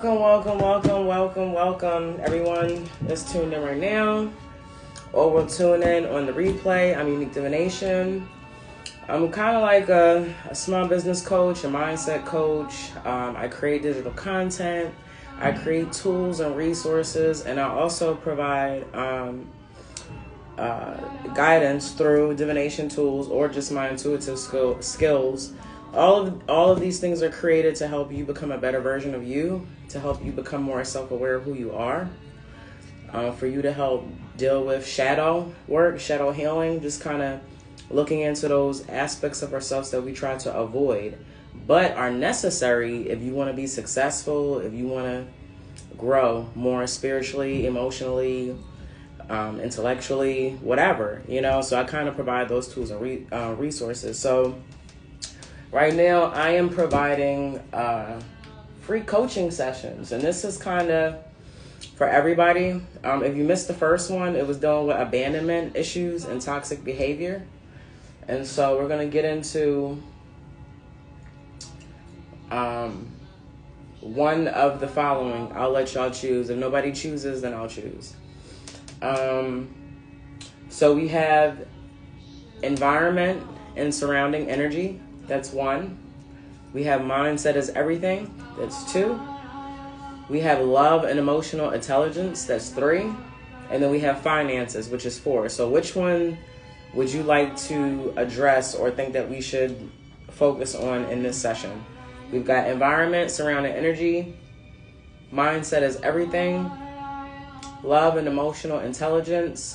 Welcome, everyone that's tuned in right now, or will tune in on the replay. I'm Unique Divination. I'm kind of like a small business coach, a mindset coach. I create digital content. I create tools and resources, and I also provide guidance through divination tools or just my intuitive skills. All of these things are created to help you become a better version of you, to help you become more self-aware of who you are, for you to help deal with shadow work, shadow healing, just kind of looking into those aspects of ourselves that we try to avoid, but are necessary if you want to be successful, if you want to grow more spiritually, emotionally, intellectually, whatever, So I kind of provide those tools and resources. So right now I am providing free coaching sessions, and this is kind of for everybody. If you missed the first one, it was dealing with abandonment issues and toxic behavior. And so we're going to get into one of the following. I'll let y'all choose. If nobody chooses, then I'll choose. So we have environment and surrounding energy. That's one. We have mindset is everything. That's two. We have love and emotional intelligence. That's three. And then we have finances, which is four. So which one would you like to address or think that we should focus on in this session? We've got environment, surrounding energy, mindset is everything, love and emotional intelligence,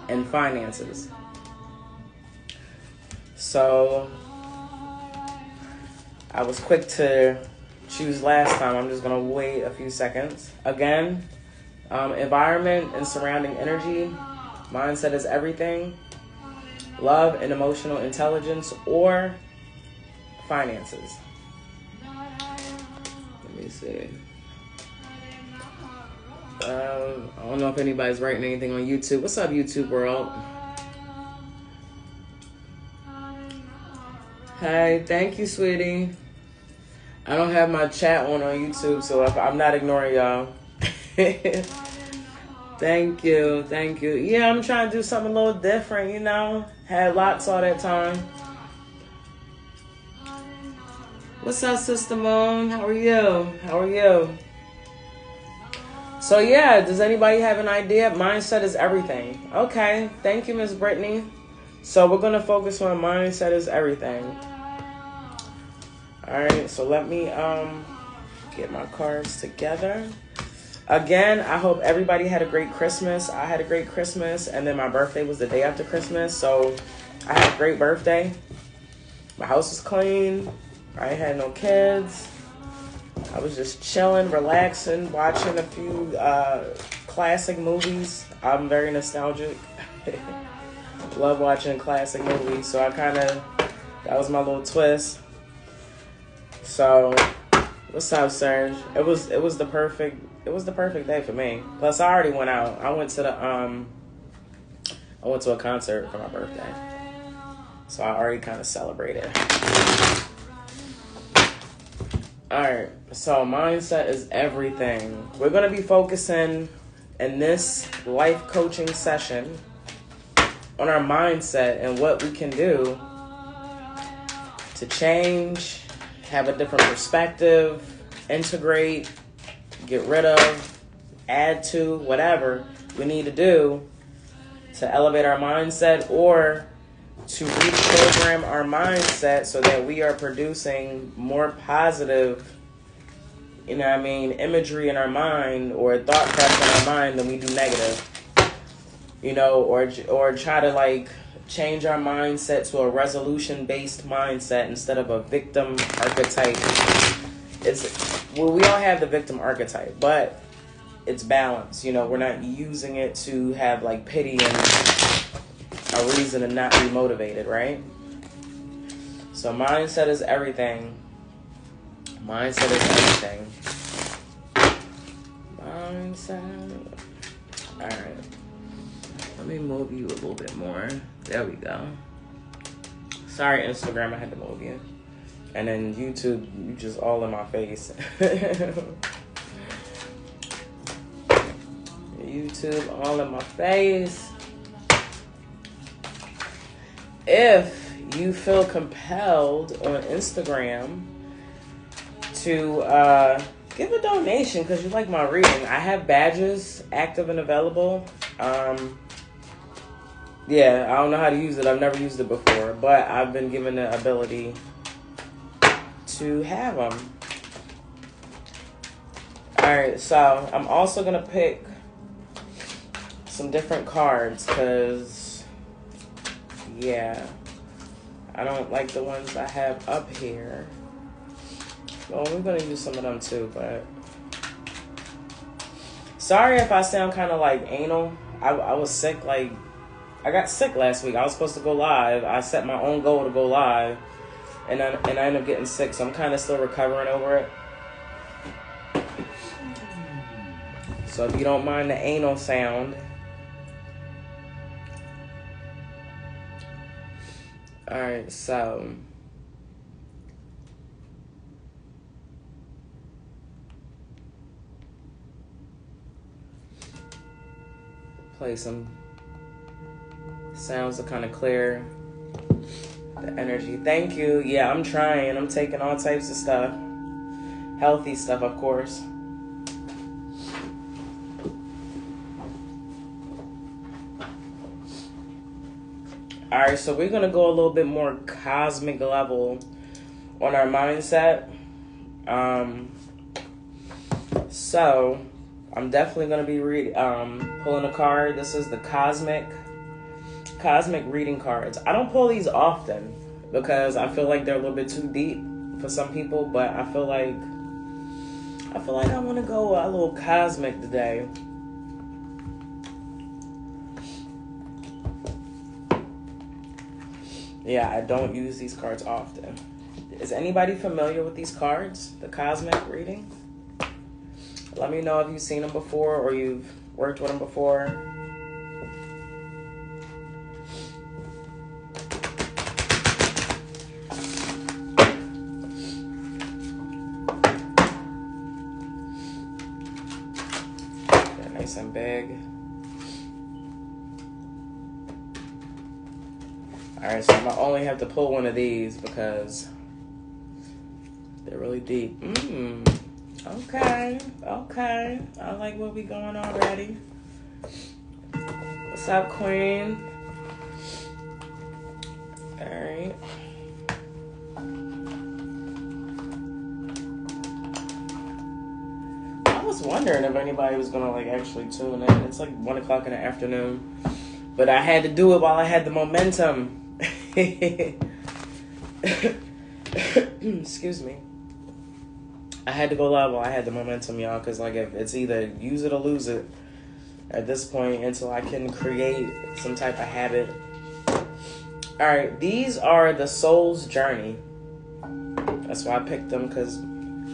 and finances. So I was quick to choose last time. I'm just going to wait a few seconds. Again, environment and surrounding energy, mindset is everything, love and emotional intelligence, or finances. Let me see. I don't know if anybody's writing anything on YouTube. What's up, YouTube world? Hey, thank you, sweetie. I don't have my chat on YouTube, so if I'm not ignoring y'all. Thank you. Yeah, I'm trying to do something a little different, Had lots all that time. What's up, Sister Moon? How are you? So yeah, does anybody have an idea? Mindset is everything. Okay, thank you, Miss Brittany. So we're going to focus on mindset is everything. All right, so let me get my cards together. Again, I hope everybody had a great Christmas. I had a great Christmas, and then my birthday was the day after Christmas, so I had a great birthday. My house was clean. I had no kids. I was just chilling, relaxing, watching a few classic movies. I'm very nostalgic. Love watching classic movies, so that was my little twist. So, what's up, Serge? It was the perfect day for me. Plus, I already went out. I went to a concert for my birthday, so I already kind of celebrated. All right, so mindset is everything. We're gonna be focusing in this life coaching session on our mindset and what we can do to change, have a different perspective, integrate, get rid of, add to, whatever we need to do to elevate our mindset or to reprogram our mindset so that we are producing more positive, imagery in our mind or thought process in our mind than we do negative, or try to change our mindset to a resolution-based mindset instead of a victim archetype. We all have the victim archetype, but it's balanced. We're not using it to have pity and a reason to not be motivated, right? So mindset is everything. Mindset is everything. Mindset. All right. Let me move you a little bit more. There we go. Sorry, Instagram, I had to move you. And then YouTube, you just all in my face. YouTube all in my face. If you feel compelled on Instagram to give a donation because you like my reading, I have badges active and available. Yeah, I don't know how to use it. I've never used it before, but I've been given the ability to have them. Alright, so I'm also going to pick some different cards because, yeah, I don't like the ones I have up here. Well, we're going to use some of them too, but sorry if I sound kind of like anal. I was sick, like, I got sick last week. I was supposed to go live. I set my own goal to go live, and I ended up getting sick, so I'm kind of still recovering over it. So if you don't mind the anal sound. Alright, so play some sounds to kind of clear the energy. Thank you. Yeah, I'm trying. I'm taking all types of stuff. Healthy stuff, of course. Alright, so we're going to go a little bit more cosmic level on our mindset. So I'm definitely going to be pulling a card. This is the cosmic reading cards. I don't pull these often because I feel like they're a little bit too deep for some people, but I feel like I want to go a little cosmic today. Yeah, I don't use these cards often. Is anybody familiar with these cards, the cosmic reading? Let me know if you've seen them before or you've worked with them before. They're nice and big. Alright, so I only have to pull one of these because they're really deep. Okay. I like where we going already. What's up, Queen? Alright. I was wondering if anybody was gonna like actually tune in. It's like 1 o'clock in the afternoon. But I had to do it while I had the momentum. Excuse me. I had to go live while I had the momentum, y'all, because like if it's either use it or lose it at this point until I can create some type of habit. All right, these are the soul's journey. That's why I picked them, because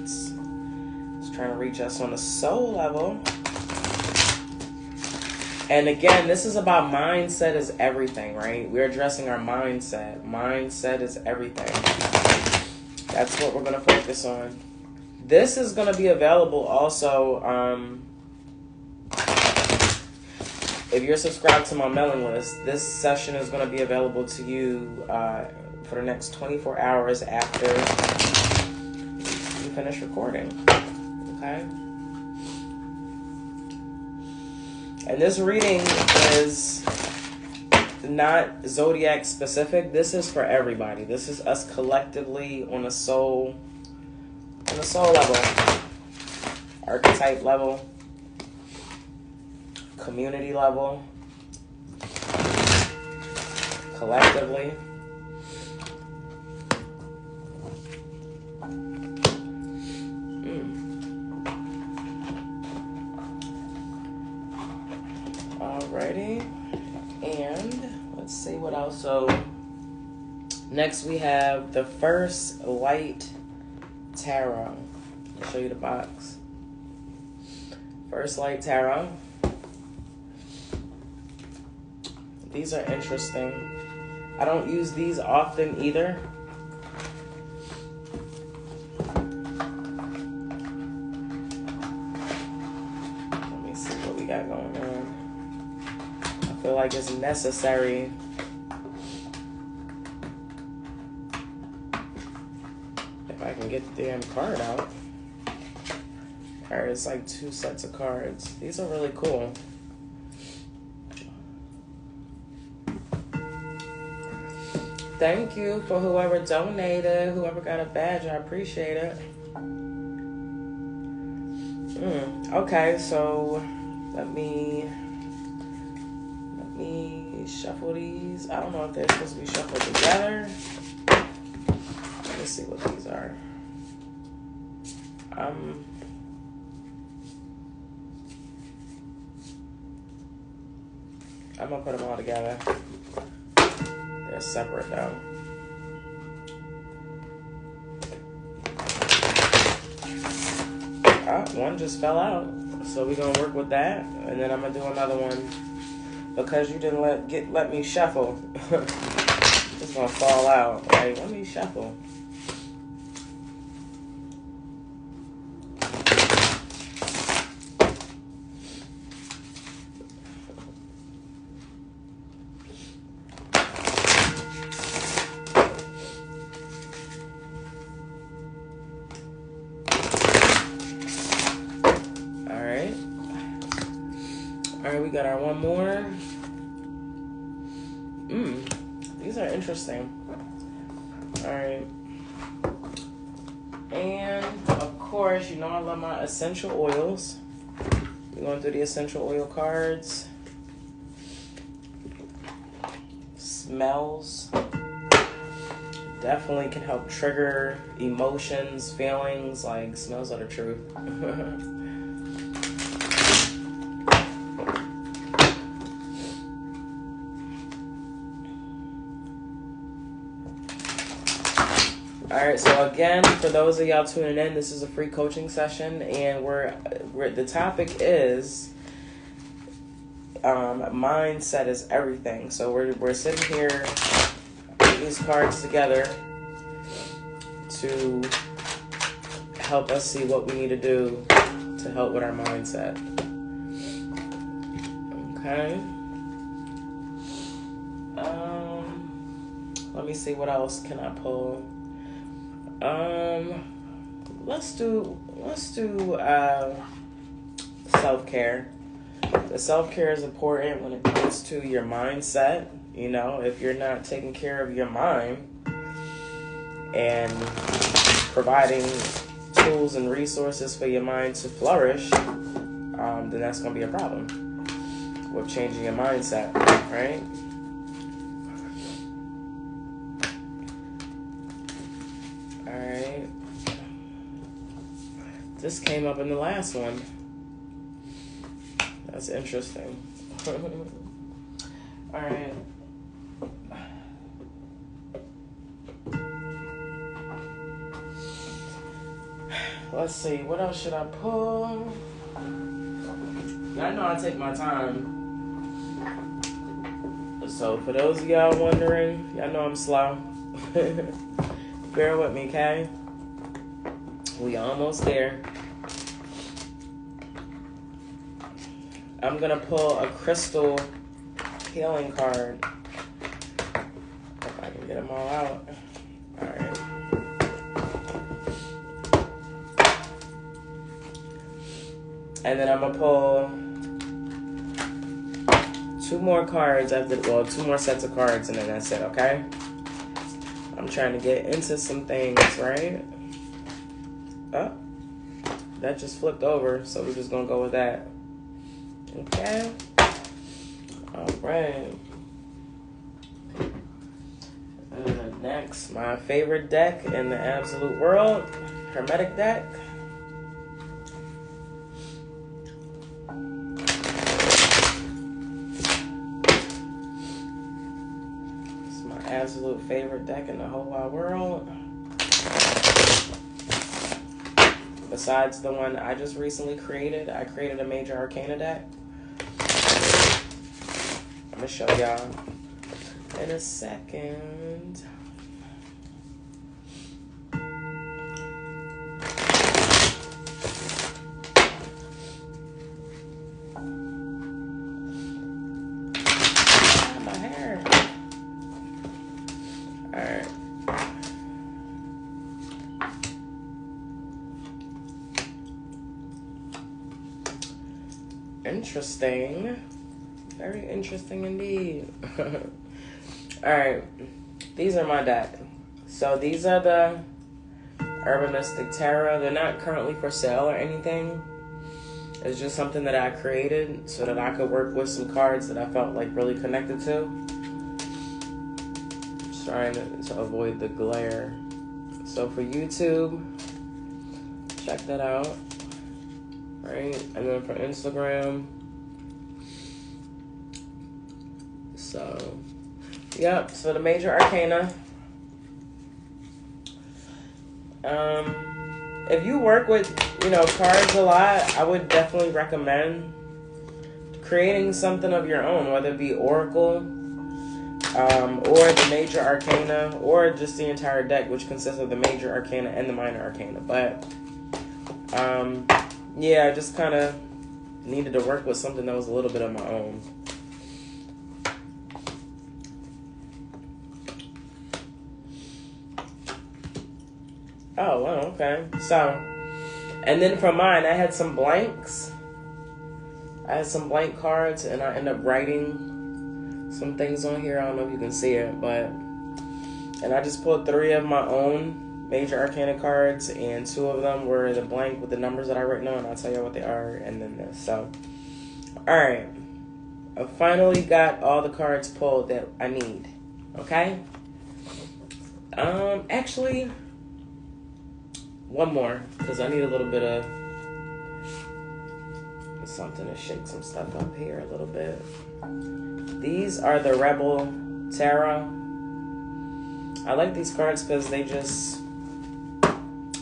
it's trying to reach us on a soul level. And again, this is about mindset is everything, right? We're addressing our mindset. Mindset is everything. That's what we're going to focus on. This is going to be available also, if you're subscribed to my mailing list, this session is going to be available to you for the next 24 hours after you finish recording. Okay? And this reading is not zodiac specific. This is for everybody. This is us collectively on a soul level, archetype level, community level, collectively. Alrighty, and let's see what else. So next we have the First Light Tarot. I'll show you the box. First Light Tarot. These are interesting. I don't use these often either. Let me see what we got going on. feel like it's necessary. If I can get the damn card out. Alright, it's like 2 sets of cards. These are really cool. Thank you for whoever donated, whoever got a badge. I appreciate it. Okay, so let me shuffle these. I don't know if they're supposed to be shuffled together. Let me see what these are. I'm gonna put them all together. They're separate though. One just fell out, so we're gonna work with that, and then I'm gonna do another one because you didn't let me shuffle. It's gonna fall out. Like, let me shuffle. Alright, we got our one more. These are interesting. Alright. And, of course, you know I love my essential oils. We're going through the essential oil cards. Smells. Definitely can help trigger emotions, feelings, like smells are the truth. Alright, so again, for those of y'all tuning in, this is a free coaching session, and the topic is mindset is everything. So we're sitting here, these cards together to help us see what we need to do to help with our mindset. Okay. Let me see, what else can I pull? Let's do self-care. The self-care is important when it comes to your mindset. You know, if you're not taking care of your mind and providing tools and resources for your mind to flourish, then that's going to be a problem with changing your mindset, right? Alright. This came up in the last one. That's interesting. Alright. Let's see, what else should I pull? Y'all know I take my time. So for those of y'all wondering, y'all know I'm slow. Bear with me, okay? We almost there. I'm gonna pull a crystal healing card. If I can get them all out. Alright. And then I'm gonna pull 2 more cards two more sets of cards, and then that's it, okay? I'm trying to get into some things, right? Oh, that just flipped over, so we're just gonna go with that. Okay. All right. And next, my favorite deck in the absolute world, Hermetic deck. It's my absolute favorite deck in the whole wide world. Besides the one I just recently created, I created a Major Arcana deck. I'm gonna show y'all in a second. interesting. Very interesting indeed. Alright. These are my deck. So these are the Urban Mystic Tarot. They're not currently for sale or anything. It's just something that I created so that I could work with some cards that I felt like really connected to. Just trying to avoid the glare. So for YouTube, check that out. Right? And then for Instagram. So, yep. So the major arcana. If you work with, cards a lot, I would definitely recommend creating something of your own, whether it be Oracle, or the major arcana, or just the entire deck, which consists of the major arcana and the minor arcana. But, yeah, I just kind of needed to work with something that was a little bit of my own. Oh, wow, okay. So, and then for mine, I had some blanks. I had some blank cards, and I ended up writing some things on here. I don't know if you can see it, but... And I just pulled 3 of my own major arcana cards, and 2 of them were the blank with the numbers that I written on. I'll tell you what they are, and then this. So, alright. I finally got all the cards pulled that I need. Okay? Actually... one more, because I need a little bit of something to shake some stuff up here a little bit. These are the Rebel Tarot. I like these cards because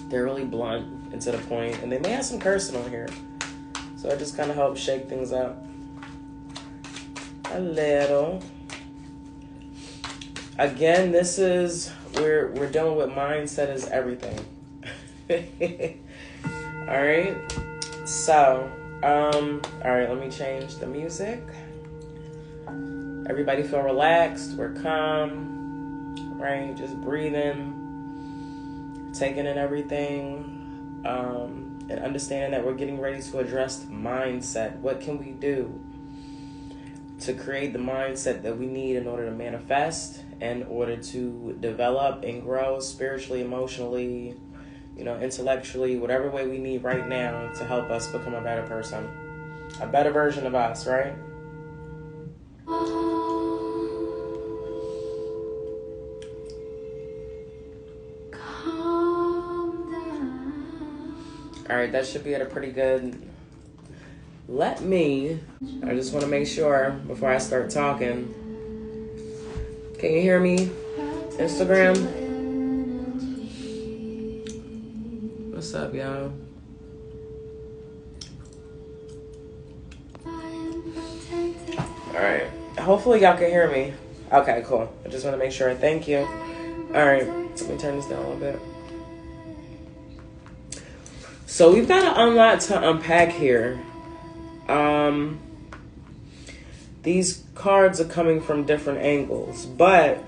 they're really blunt and to the point, and they may have some cursing on here. So it just kind of helps shake things up a little. Again, this is, we're dealing with mindset is everything. Alright, so alright, let me change the music. Everybody feel relaxed, we're calm, right? Just breathing, taking in everything, and understanding that we're getting ready to address mindset. What can we do to create the mindset that we need in order to manifest, in order to develop and grow spiritually, emotionally, intellectually, whatever way we need right now to help us become a better person, a better version of us, right? All right, that should be at a pretty good. I just want to make sure before I start talking. Can you hear me? Instagram? What's up, y'all? Alright. Hopefully y'all can hear me. Okay, cool. I just want to make sure. Thank you. Alright. Let me turn this down a little bit. So we've got a lot to unpack here. These cards are coming from different angles, but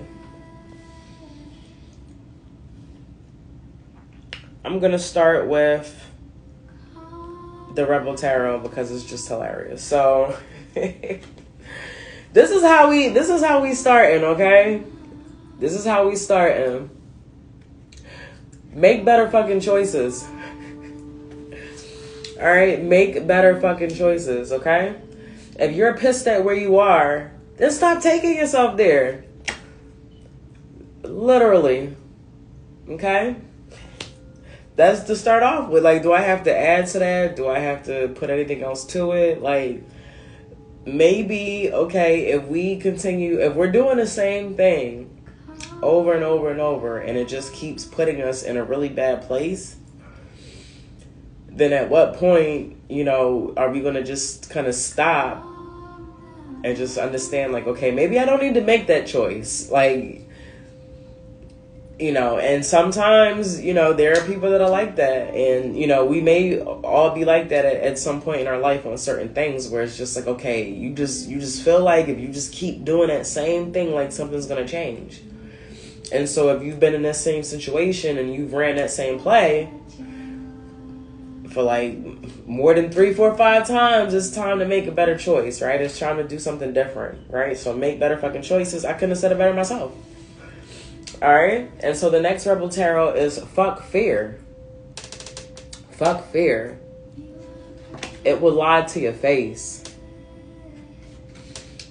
I'm going to start with the Rebel Tarot because it's just hilarious. So this is how we starting, okay? This is how we starting. Make better fucking choices. All right, make better fucking choices, okay? If you're pissed at where you are, then stop taking yourself there. Literally. Okay? That's to start off with. Like, do I have to add to that? Do I have to put anything else to it? Like, maybe, okay, if we're doing the same thing over and over and over, and it just keeps putting us in a really bad place, then at what point, are we going to just kind of stop and just understand, like, okay, maybe I don't need to make that choice. Like, and sometimes, there are people that are like that. And, we may all be like that at some point in our life on certain things where it's just like, okay, you just feel like if you just keep doing that same thing, like something's going to change. And so if you've been in that same situation and you've ran that same play for like more than 3, 4, 5 times, it's time to make a better choice, right? It's time to do something different, right? So make better fucking choices. I couldn't have said it better myself. All right. And so the next Rebel Tarot is fuck fear. Fuck fear. It will lie to your face.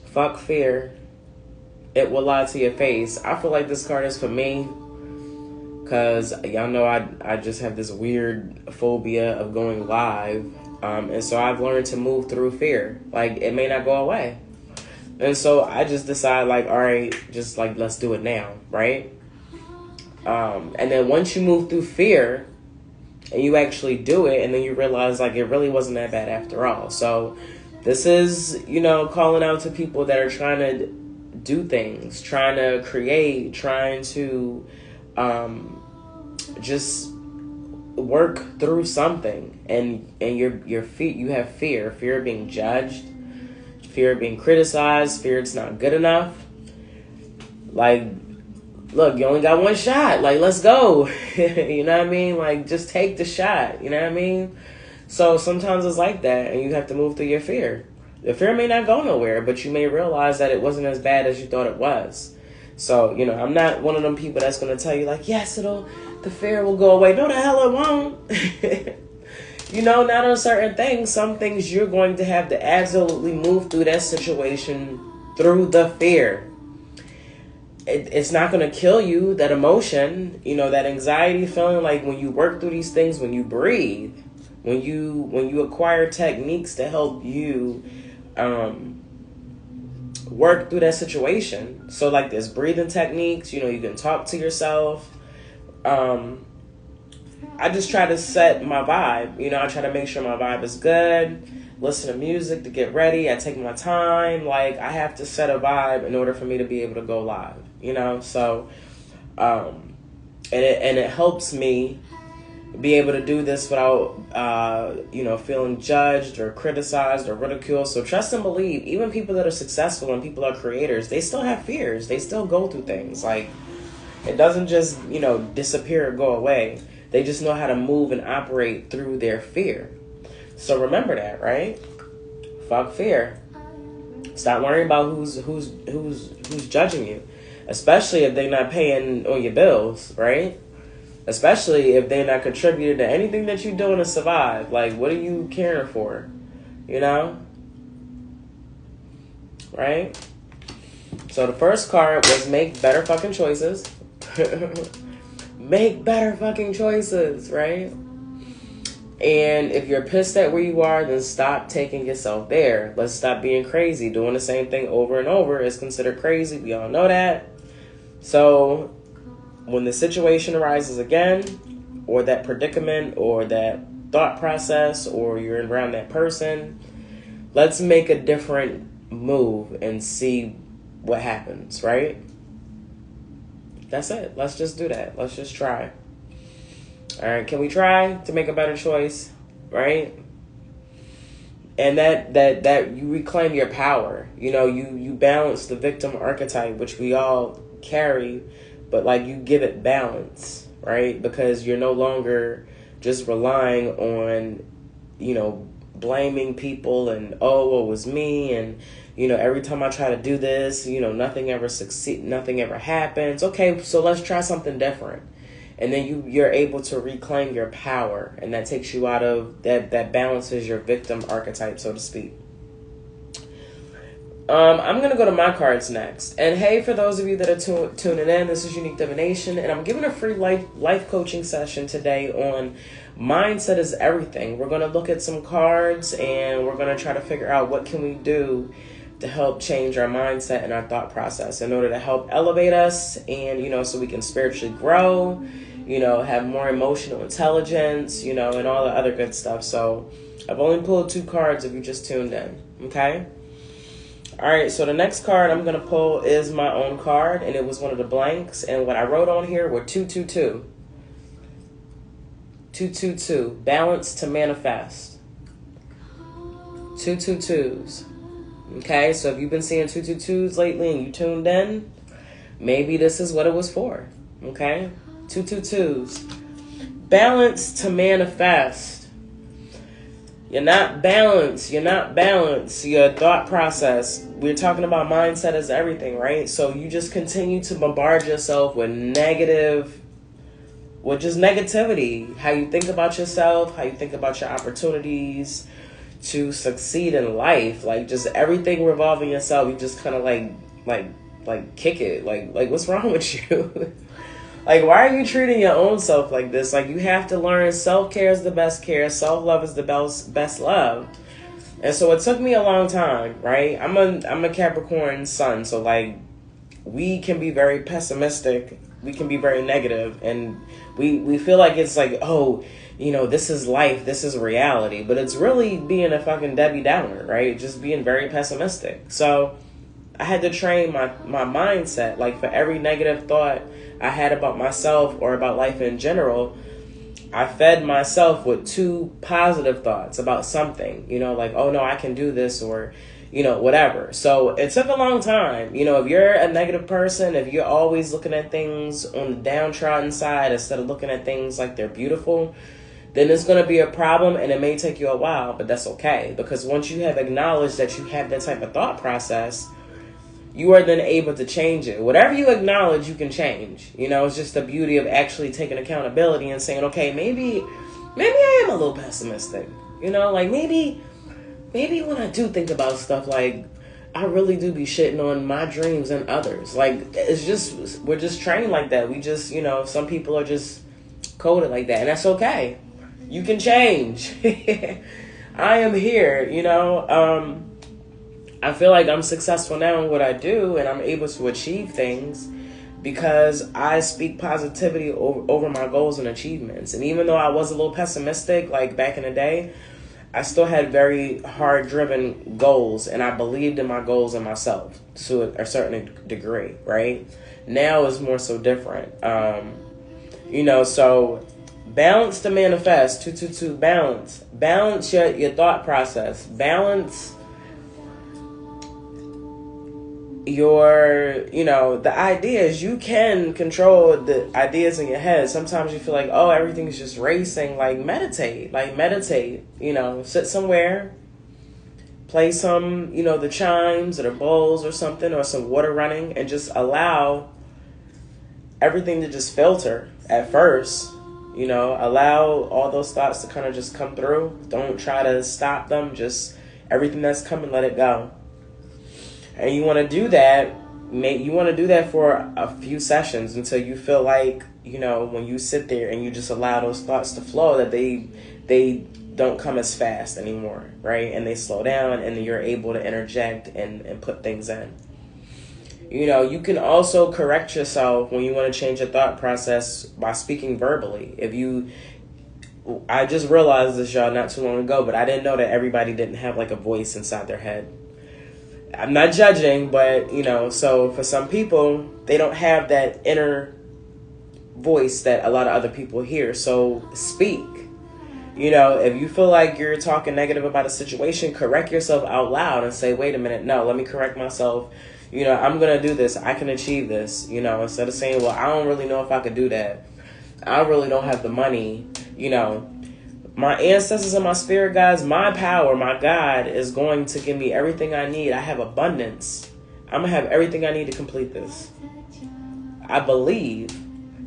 Fuck fear. It will lie to your face. I feel like this card is for me. Because y'all know I just have this weird phobia of going live. And so I've learned to move through fear. Like, it may not go away. And so I just decide, like, all right, just like, let's do it now, right? And then once you move through fear and you actually do it, and then you realize, like, it really wasn't that bad after all. So this is, you know, calling out to people that are trying to do things, trying to create, trying to just work through something, and your feet, you have fear of being judged, fear of being criticized, fear it's not good enough. Like, look, you only got one shot. Like, let's go. You know what I mean? Like, just take the shot. You know what I mean? So sometimes it's like that, and you have to move through your fear. The fear may not go nowhere, but you may realize that it wasn't as bad as you thought it was. So, you know, I'm not one of them people that's going to tell you, like, yes, the fear will go away. No, the hell it won't. You know, not on certain things. Some things you're going to have to absolutely move through that situation through the fear. It's not going to kill you, that emotion, you know, that anxiety feeling. Like, when you work through these things, when you breathe, when you acquire techniques to help you work through that situation. So, like, there's breathing techniques, you know, you can talk to yourself. I just try to set my vibe, you know, I try to make sure my vibe is good, listen to music to get ready, I take my time, like, I have to set a vibe in order for me to be able to go live, you know, so, and it helps me be able to do this without, you know, feeling judged or criticized or ridiculed. So trust and believe, even people that are successful and people are creators, they still have fears, they still go through things, like, it doesn't just, you know, disappear or go away. They just know how to move and operate through their fear. So remember that, right? Fuck fear. Stop worrying about who's judging you, especially if they're not paying on your bills, right? Especially if they're not contributing to anything that you're doing to survive. Like, what are you caring for? You know? Right? So the first card was make better fucking choices. Make better fucking choices, right? And if you're pissed at where you are, then stop taking yourself there. Let's stop being crazy. Doing the same thing over and over is considered crazy. We all know that. So when the situation arises again, or that predicament, or that thought process, or you're around that person, let's make a different move and see what happens, right? That's it. Let's just do that. Let's just try. All right. Can we try to make a better choice? Right? And that you reclaim your power. You know, you balance the victim archetype, which we all carry, but like you give it balance, right? Because you're no longer just relying on, you know, blaming people and, oh, it was me, and, you know, every time I try to do this, you know, nothing ever succeeds, nothing ever happens. Okay, so let's try something different. And then you're able to reclaim your power, and that takes you out of that balances your victim archetype, so to speak. I'm going to go to my cards next. And hey, for those of you that are tuning in, this is Unique Divination, and I'm giving a free life coaching session today on mindset is everything. We're going to look at some cards, and we're going to try to figure out what can we do to help change our mindset and our thought process in order to help elevate us, and, you know, so we can spiritually grow, you know, have more emotional intelligence, you know, and all the other good stuff. So I've only pulled 2 cards if you just tuned in. Okay. All right, so the next card I'm going to pull is my own card, and it was one of the blanks, and what I wrote on here were 222. 222, balance to manifest. 222s. Okay, so if you've been seeing 222s lately and you tuned in, maybe this is what it was for. Okay, 222s. Balance to manifest. You're not balanced. You're not balanced. Your thought process. We're talking about mindset as everything, right? So you just continue to bombard yourself with just negativity. How you think about yourself, how you think about your opportunities to succeed in life. Like, just everything revolving yourself. You just kind of like kick it. Like what's wrong with you? Like, why are you treating your own self like this? Like, you have to learn self-care is the best care. Self-love is the best love. And so it took me a long time, right? I'm a Capricorn sun. So, like, we can be very pessimistic. We can be very negative. And we feel like it's like, oh, you know, this is life. This is reality. But it's really being a fucking Debbie Downer, right? Just being very pessimistic. So I had to train my mindset. Like, for every negative thought I had about myself or about life in general, I fed myself with 2 positive thoughts about something, you know, like, oh no, I can do this, or, you know, whatever. So it took a long time. You know, if you're a negative person, if you're always looking at things on the downtrodden side instead of looking at things like they're beautiful, then it's going to be a problem, and it may take you a while, but that's okay. Because once you have acknowledged that you have that type of thought process, you are then able to change it. Whatever you acknowledge, you can change. You know, it's just the beauty of actually taking accountability and saying, okay, maybe I am a little pessimistic. You know, like maybe when I do think about stuff, like, I really do be shitting on my dreams and others. Like, it's just, we're just trained like that. We just, you know, some people are just coded like that, and that's okay. You can change. I am here, you know. I feel like I'm successful now in what I do, and I'm able to achieve things because I speak positivity over my goals and achievements. And even though I was a little pessimistic, like back in the day, I still had very hard-driven goals, and I believed in my goals and myself to a certain degree, right? Now is more so different. You know, so balance to manifest, 222, balance. Balance your thought process. Balance your, you know, the ideas. You can control the ideas in your head. Sometimes you feel like, oh, everything's just racing. Like, meditate, you know, sit somewhere, play some, you know, the chimes or the bowls or something, or some water running, and just allow everything to just filter at first. You know, allow all those thoughts to kind of just come through. Don't try to stop them. Just everything that's coming, let it go. And you want to do that. You want to do that for a few sessions until you feel like, you know, when you sit there and you just allow those thoughts to flow, that they don't come as fast anymore, right? And they slow down, and you're able to interject and put things in. You know, you can also correct yourself when you want to change your thought process by speaking verbally. I just realized this, y'all, not too long ago, but I didn't know that everybody didn't have like a voice inside their head. I'm not judging, but, you know, so for some people, they don't have that inner voice that a lot of other people hear. So speak. You know, if you feel like you're talking negative about a situation, correct yourself out loud and say, wait a minute, no, let me correct myself. You know, I'm going to do this. I can achieve this, you know, instead of saying, well, I don't really know if I could do that. I really don't have the money. You know, my ancestors and my spirit guides, my power, my God is going to give me everything I need. I have abundance. I'm going to have everything I need to complete this. I believe.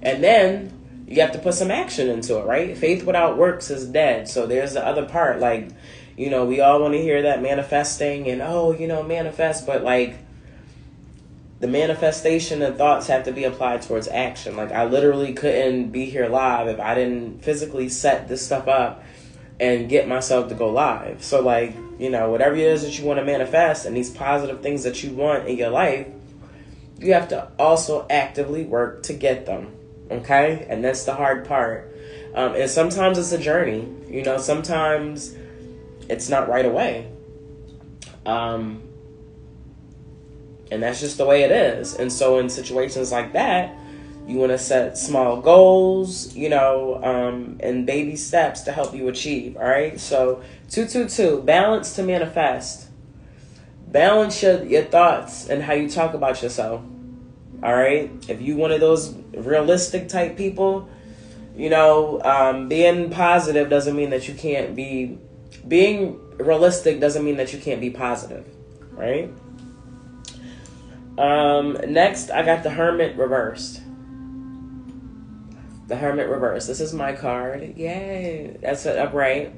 And then you have to put some action into it, right? Faith without works is dead. So there's the other part. Like, you know, we all want to hear that manifesting and, oh, you know, manifest. But like, the manifestation and thoughts have to be applied towards action. Like, I literally couldn't be here live if I didn't physically set this stuff up and get myself to go live. So, like, you know, whatever it is that you want to manifest and these positive things that you want in your life, you have to also actively work to get them. Okay? And that's the hard part. And sometimes it's a journey. You know, sometimes it's not right away. And that's just the way it is. And so in situations like that, you want to set small goals, you know, and baby steps to help you achieve. All right. So 222, balance to manifest. Balance your thoughts and how you talk about yourself. All right. If you one of those realistic type people, you know, being positive doesn't mean that you can't be being realistic doesn't mean that you can't be positive, right? Next, I got the Hermit reversed. The Hermit reversed. This is my card. Yay. That's it upright.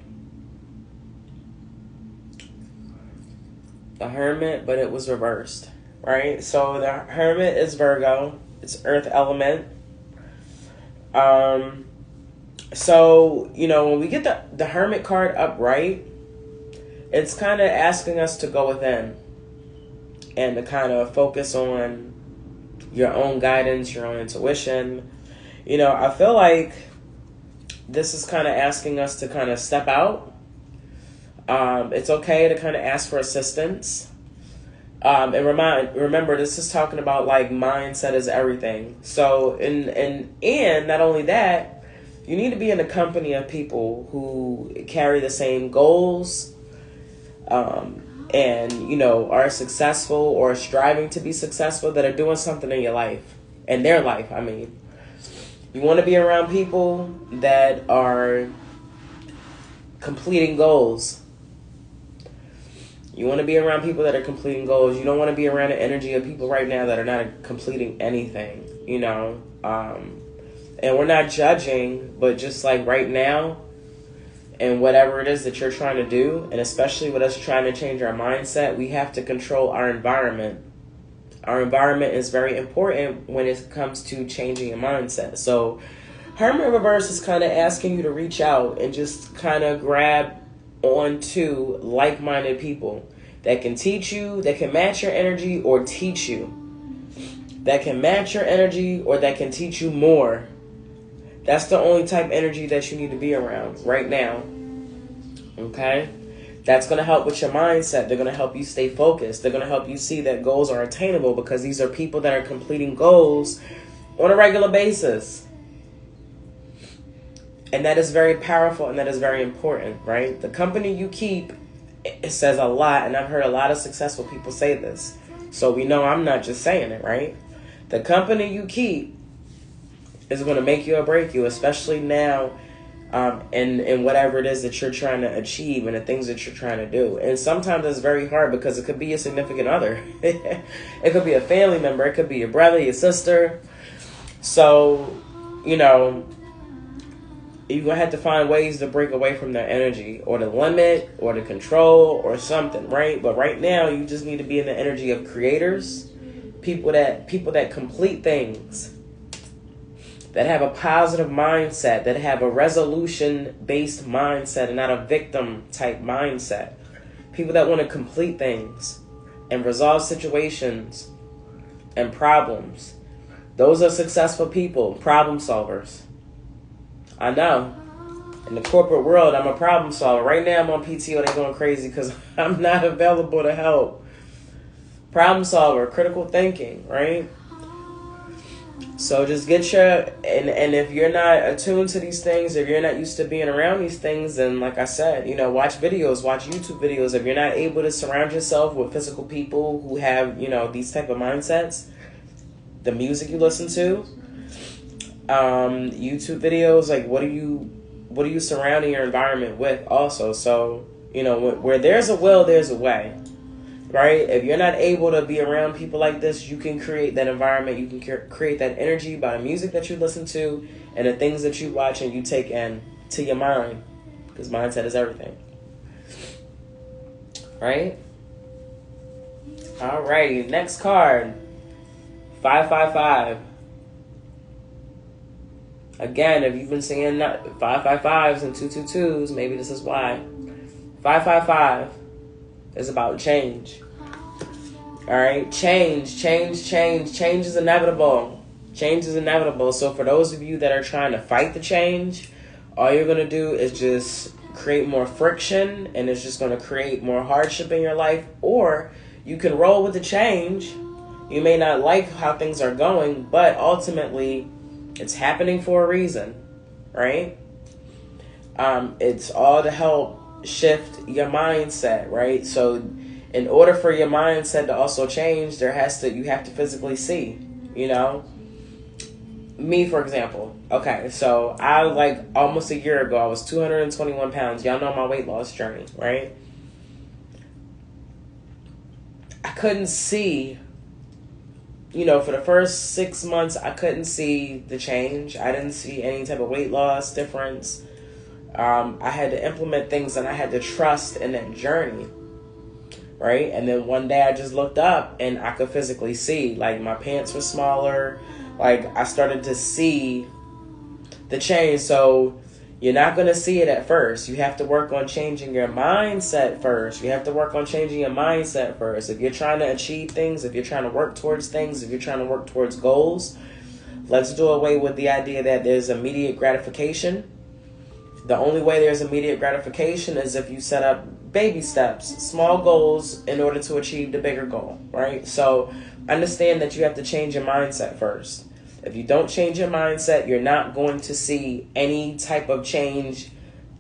The Hermit, but it was reversed, right? So the Hermit is Virgo. It's Earth element. So, you know, when we get the Hermit card upright, it's kind of asking us to go within and to kind of focus on your own guidance, your own intuition. You know, I feel like this is kind of asking us to kind of step out. It's okay to kind of ask for assistance. And remember, this is talking about like mindset is everything. So, and not only that, you need to be in the company of people who carry the same goals, and, you know, are successful or striving to be successful, that are doing something in your life, in their life, I mean. You want to be around people that are completing goals. You want to be around people that are completing goals. You don't want to be around the energy of people right now that are not completing anything, you know. And we're not judging, but just like right now, and whatever it is that you're trying to do, and especially with us trying to change our mindset, we have to control our environment. Our environment is very important when it comes to changing your mindset. So Hermit reverse is kind of asking you to reach out and just kind of grab onto like-minded people that can teach you, that can match your energy or teach you. That can match your energy or that can teach you more. That's the only type of energy that you need to be around right now. Okay? That's going to help with your mindset. They're going to help you stay focused. They're going to help you see that goals are attainable, because these are people that are completing goals on a regular basis. And that is very powerful, and that is very important, right? The company you keep, it says a lot, and I've heard a lot of successful people say this. So we know I'm not just saying it, right? The company you keep is going to make you or break you, especially now, in whatever it is that you're trying to achieve and the things that you're trying to do. And sometimes it's very hard, because it could be a significant other. It could be a family member. It could be your brother, your sister. So, you know, you're going to have to find ways to break away from their energy, or to limit, or to control, or something, right? But right now, you just need to be in the energy of creators, people that complete things, that have a positive mindset, that have a resolution-based mindset and not a victim-type mindset. People that want to complete things and resolve situations and problems. Those are successful people, problem solvers. I know. In the corporate world, I'm a problem solver. Right now, I'm on PTO. They're going crazy because I'm not available to help. Problem solver, critical thinking, right? So just get your, and if you're not attuned to these things, if you're not used to being around these things, then like I said, you know, watch videos, watch YouTube videos. If you're not able to surround yourself with physical people who have, you know, these type of mindsets, the music you listen to, YouTube videos, like what are you surrounding your environment with also? So, you know, where there's a will, there's a way. Right? If you're not able to be around people like this, you can create that environment. You can create that energy by the music that you listen to and the things that you watch and you take in to your mind, because mindset is everything. Right? Alrighty, next card. 555. Again, if you've been seeing 555s and 222s, maybe this is why. 555 is about change. All right, change is inevitable. Change is inevitable. So for those of you that are trying to fight the change, all you're going to do is just create more friction, and it's just going to create more hardship in your life. Or you can roll with the change. You may not like how things are going, but ultimately it's happening for a reason, right? It's all to help shift your mindset, right? So in order for your mindset to also change, you have to physically see, you know? me, for example. Okay, so I, like, almost a year ago, I was 221 pounds. Y'all know my weight loss journey, right? I couldn't see, for the first 6 months, I couldn't see the change. I didn't see any type of weight loss difference. I had to implement things, and I had to trust in that journey, right? And then one day I just looked up and I could physically see, like, my pants were smaller. Like, I started to see the change. So you're not going to see it at first. You have to work on changing your mindset first. You have to work on changing your mindset first. If you're trying to achieve things, if you're trying to work towards things, if you're trying to work towards goals, let's do away with the idea that there's immediate gratification. The only way there's immediate gratification is if you set up baby steps, small goals in order to achieve the bigger goal, right? So understand that you have to change your mindset first. If you don't change your mindset, you're not going to see any type of change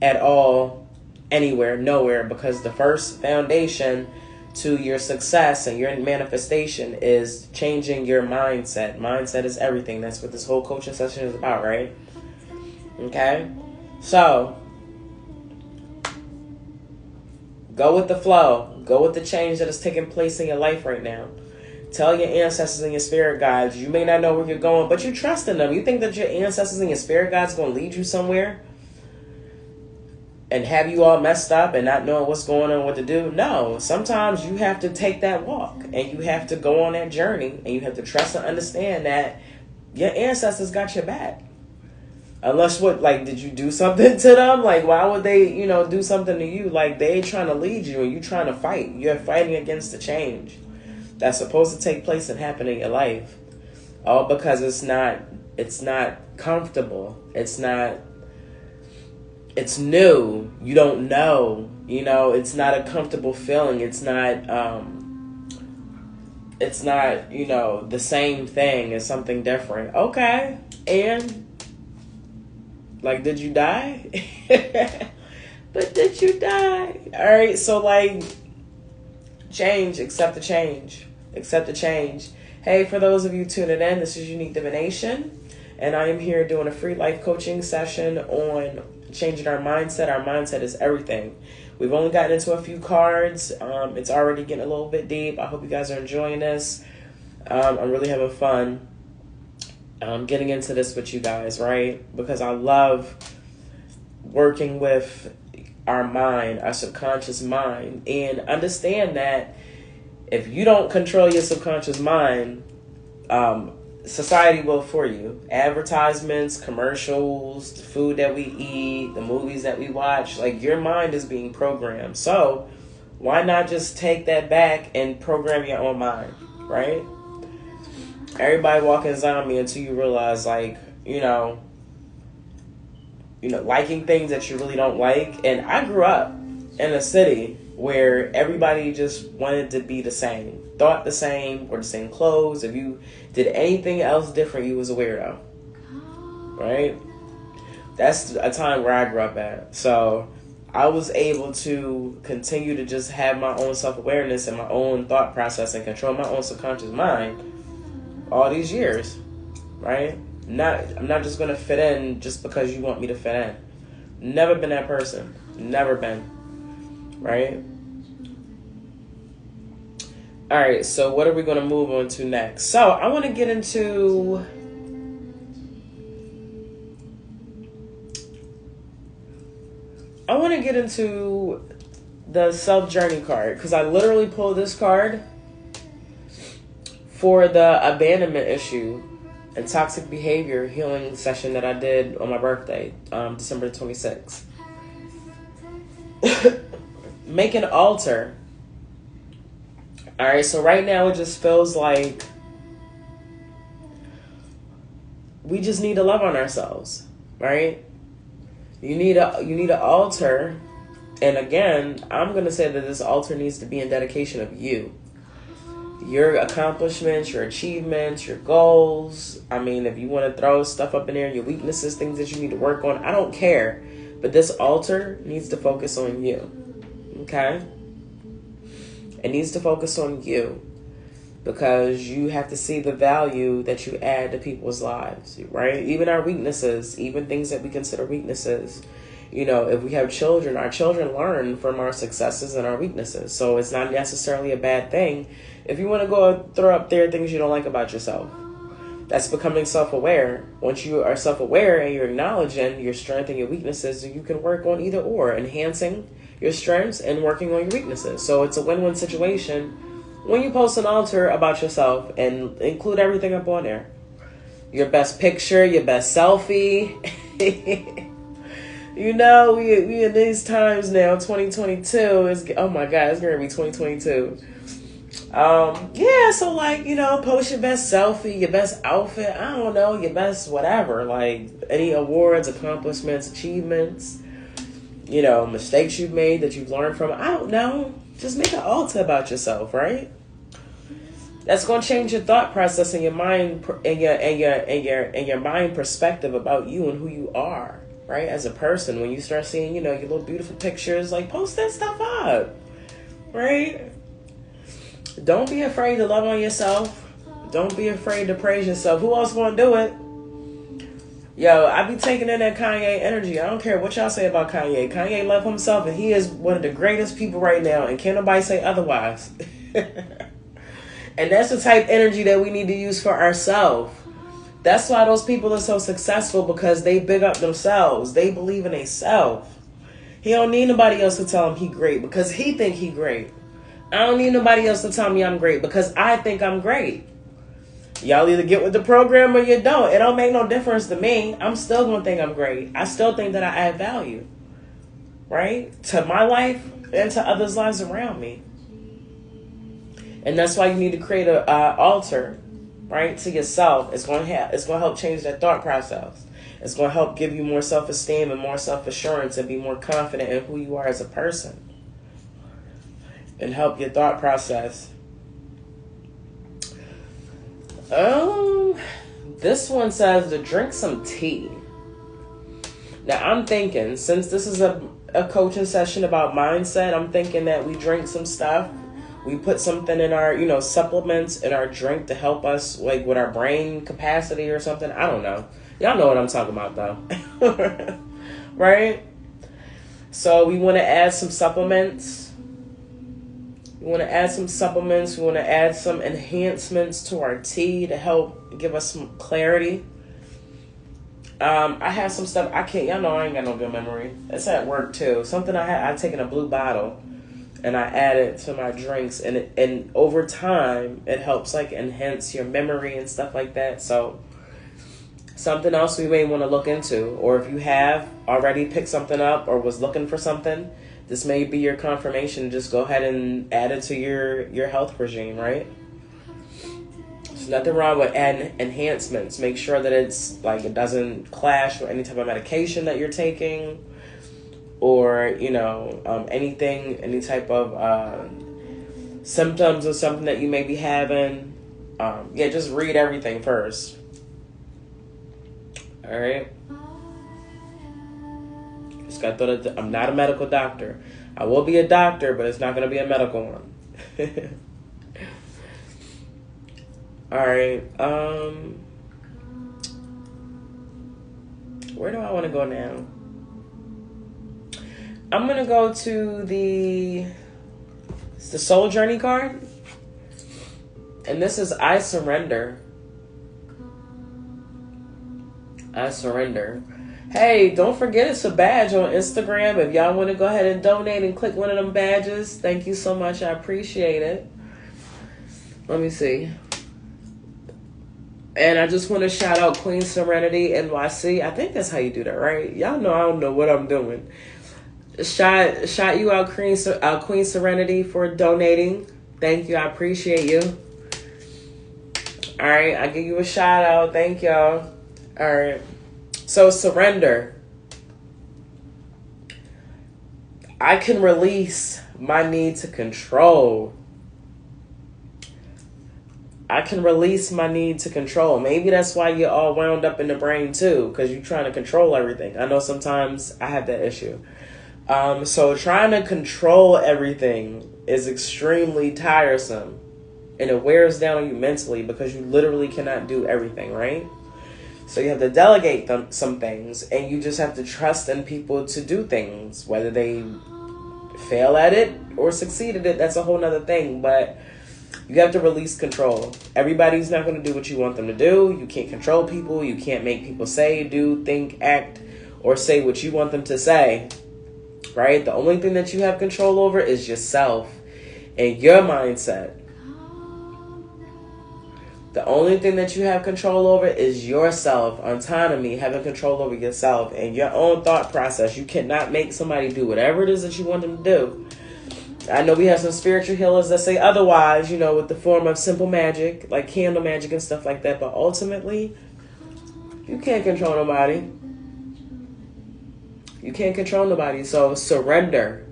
at all, anywhere, nowhere, because the first foundation to your success and your manifestation is changing your mindset. Mindset is everything. That's what this whole coaching session is about, right? Okay? So, go with the flow. Go with the change that is taking place in your life right now. Tell your ancestors and your spirit guides. You may not know where you're going, but you trust in them. You think that your ancestors and your spirit guides are going to lead you somewhere and have you all messed up and not knowing what's going on, what to do? No. Sometimes you have to take that walk and you have to go on that journey and you have to trust and understand that your ancestors got your back. Unless did you do something to them? Like, why would they, do something to you? Like, they trying to lead you and you trying to fight. You're fighting against the change that's supposed to take place and happen in your life. All because it's not comfortable. It's new. You don't know. It's not a comfortable feeling. It's not, the same thing. It's something different. Okay. And, like, did you die? But did you die? All right. So, change, accept the change. Accept the change. Hey, for those of you tuning in, this is Unique Divination, and I am here doing a free life coaching session on changing our mindset. Our mindset is everything. We've only gotten into a few cards. It's already getting a little bit deep. I hope you guys are enjoying this. I'm really having fun getting into this with you guys, right? Because I love working with our mind, our subconscious mind, and understand that if you don't control your subconscious mind, society will for you. Advertisements, commercials, the food that we eat, the movies that we watch, like, your mind is being programmed. So why not just take that back and program your own mind, right? Everybody walking zombie until you realize, liking things that you really don't like. And I grew up in a city where everybody just wanted to be the same, thought the same, wore the same clothes. If you did anything else different, you was a weirdo, right? That's a time where I grew up at. So I was able to continue to just have my own self-awareness and my own thought process and control my own subconscious mind all these years, right? I'm not just going to fit in just because you want me to fit in. Never been that person. Never been. Right? All right, so what are we going to move on to next? So I want to get into the self-journey card, because I literally pulled this card for the abandonment issue and toxic behavior healing session that I did on my birthday, December 26th. Make an altar. All right, so right now it just feels like we just need to love on ourselves, right? You need an altar, and again, I'm gonna say that this altar needs to be in dedication of you, your accomplishments, your achievements, your goals. I mean, if you want to throw stuff up in there, your weaknesses, things that you need to work on, I don't care. But this altar needs to focus on you. Okay? It needs to focus on you. because you have to see the value that you add to people's lives, right? Even our weaknesses, even things that we consider weaknesses. You know, if we have children, our children learn from our successes and our weaknesses. So it's not necessarily a bad thing if you want to go throw up there things you don't like about yourself. That's becoming self-aware. Once you are self-aware and you're acknowledging your strength and your weaknesses, you can work on either or, enhancing your strengths and working on your weaknesses. So it's a win-win situation when you post an altar about yourself and include everything up on there. Your best picture, your best selfie. You know, we in these times now, 2022, oh my God, it's going to be 2022. Yeah, so like, you know, post your best selfie, your best outfit, I don't know, your best whatever, like any awards, accomplishments, achievements, you know, mistakes you've made that you've learned from, I don't know, just make an altar about yourself, right? That's going to change your thought process and your mind and your mind perspective about you and who you are, right? As a person, when you start seeing, you know, your little beautiful pictures, like post that stuff up, right? Don't be afraid to love on yourself. Don't be afraid to praise yourself. Who else gonna do it? Yo, I be taking in that Kanye energy. I don't care what y'all say about Kanye. Kanye love himself, and he is one of the greatest people right now, and can't nobody say otherwise. And that's the type of energy that we need to use for ourselves. That's why those people are so successful, because they big up themselves. They believe in themselves. He don't need nobody else to tell him he great, because he think he great. I don't need nobody else to tell me I'm great, because I think I'm great. Y'all either get with the program or you don't. It don't make no difference to me. I'm still going to think I'm great. I still think that I add value, right? To my life and to others' lives around me. And that's why you need to create a altar, right, to yourself. It's going to help change that thought process. It's going to help give you more self-esteem and more self-assurance and be more confident in who you are as a person. And help your thought process. This one says to drink some tea. Now I'm thinking, since this is a coaching session about mindset, I'm thinking that we drink some stuff. We put something in our, you know, supplements in our drink to help us, like with our brain capacity or something. I don't know. Y'all know what I'm talking about though. Right? So we want to add some supplements. We want to add some supplements. We want to add some enhancements to our tea to help give us some clarity. I have some stuff. Y'all know I ain't got no good memory. It's at work too. Something I take in a blue bottle and I add it to my drinks, and over time it helps like enhance your memory and stuff like that. So something else we may want to look into, or if you have already picked something up or was looking for something, this may be your confirmation. Just go ahead and add it to your health regime, right? There's nothing wrong with adding enhancements. Make sure that it's like it doesn't clash with any type of medication that you're taking, or you know, any type of symptoms or something that you may be having. Yeah, just read everything first. All right. Just got to throw that. I'm not a medical doctor. I will be a doctor, but it's not going to be a medical one. All right. Where do I want to go now? I'm going to go to the Soul Journey card. And this is I Surrender. I surrender. Hey, don't forget it's a badge on Instagram. If y'all want to go ahead and donate and click one of them badges, thank you so much. I appreciate it. Let me see. And I just want to shout out Queen Serenity NYC. I think that's how you do that, right? Y'all know I don't know what I'm doing. Shout you out, Queen Serenity, for donating. Thank you. I appreciate you. All right. I give you a shout out. Thank y'all. All right. So surrender. I can release my need to control. I can release my need to control. Maybe that's why you're all wound up in the brain too, because you're trying to control everything. I know sometimes I have that issue. So trying to control everything is extremely tiresome. And it wears down on you mentally because you literally cannot do everything, right? So you have to delegate some things, and you just have to trust in people to do things. Whether they fail at it or succeed at it, that's a whole nother thing. But you have to release control. Everybody's not going to do what you want them to do. You can't control people. You can't make people say, do, think, act, or say what you want them to say, right? The only thing that you have control over is yourself and your mindset. The only thing that you have control over is yourself, autonomy, having control over yourself and your own thought process. You cannot make somebody do whatever it is that you want them to do. I know we have some spiritual healers that say otherwise, you know, with the form of simple magic, like candle magic and stuff like that. But ultimately, you can't control nobody. You can't control nobody. So surrender.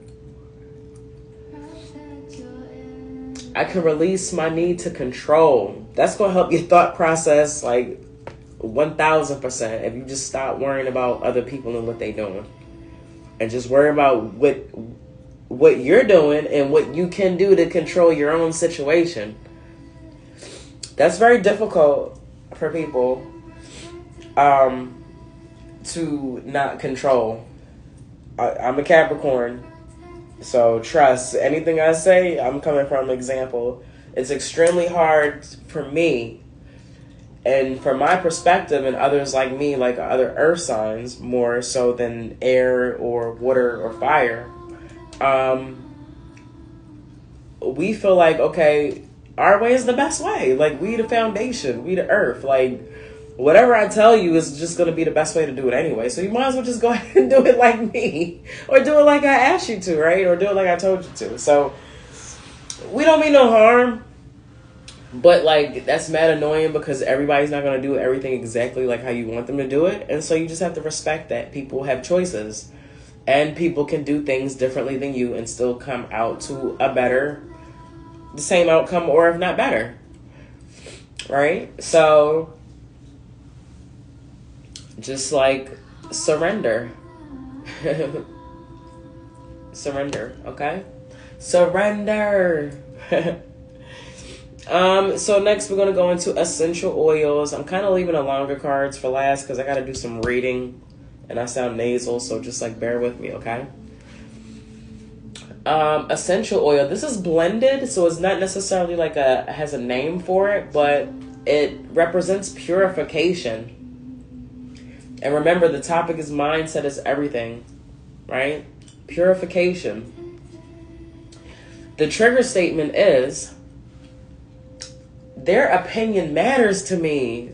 I can release my need to control. That's going to help your thought process like 1,000% if you just stop worrying about other people and what they're doing. And just worry about what you're doing and what you can do to control your own situation. That's very difficult for people to not control. I'm a Capricorn. So trust, anything I say, I'm coming from an example. It's extremely hard for me and from my perspective and others like me, like other earth signs, more so than air or water or fire. We feel like, okay, our way is the best way. Like, we the foundation, we the earth. Like, whatever I tell you is just going to be the best way to do it anyway. So you might as well just go ahead and do it like me. Or do it like I asked you to, right? Or do it like I told you to. So we don't mean no harm. But, like, that's mad annoying because everybody's not going to do everything exactly like how you want them to do it. And so you just have to respect that. People have choices. And people can do things differently than you and still come out to the same outcome, or if not better. Right? So just like surrender. Surrender, okay? Surrender. So next we're going to go into essential oils. I'm kind of leaving the longer cards for last because I got to do some reading and I sound nasal, so just like bear with me, okay? Essential oil. This is blended, so it's not necessarily like has a name for it, but it represents purification. And remember, the topic is mindset is everything, right? Purification. The trigger statement is, their opinion matters to me.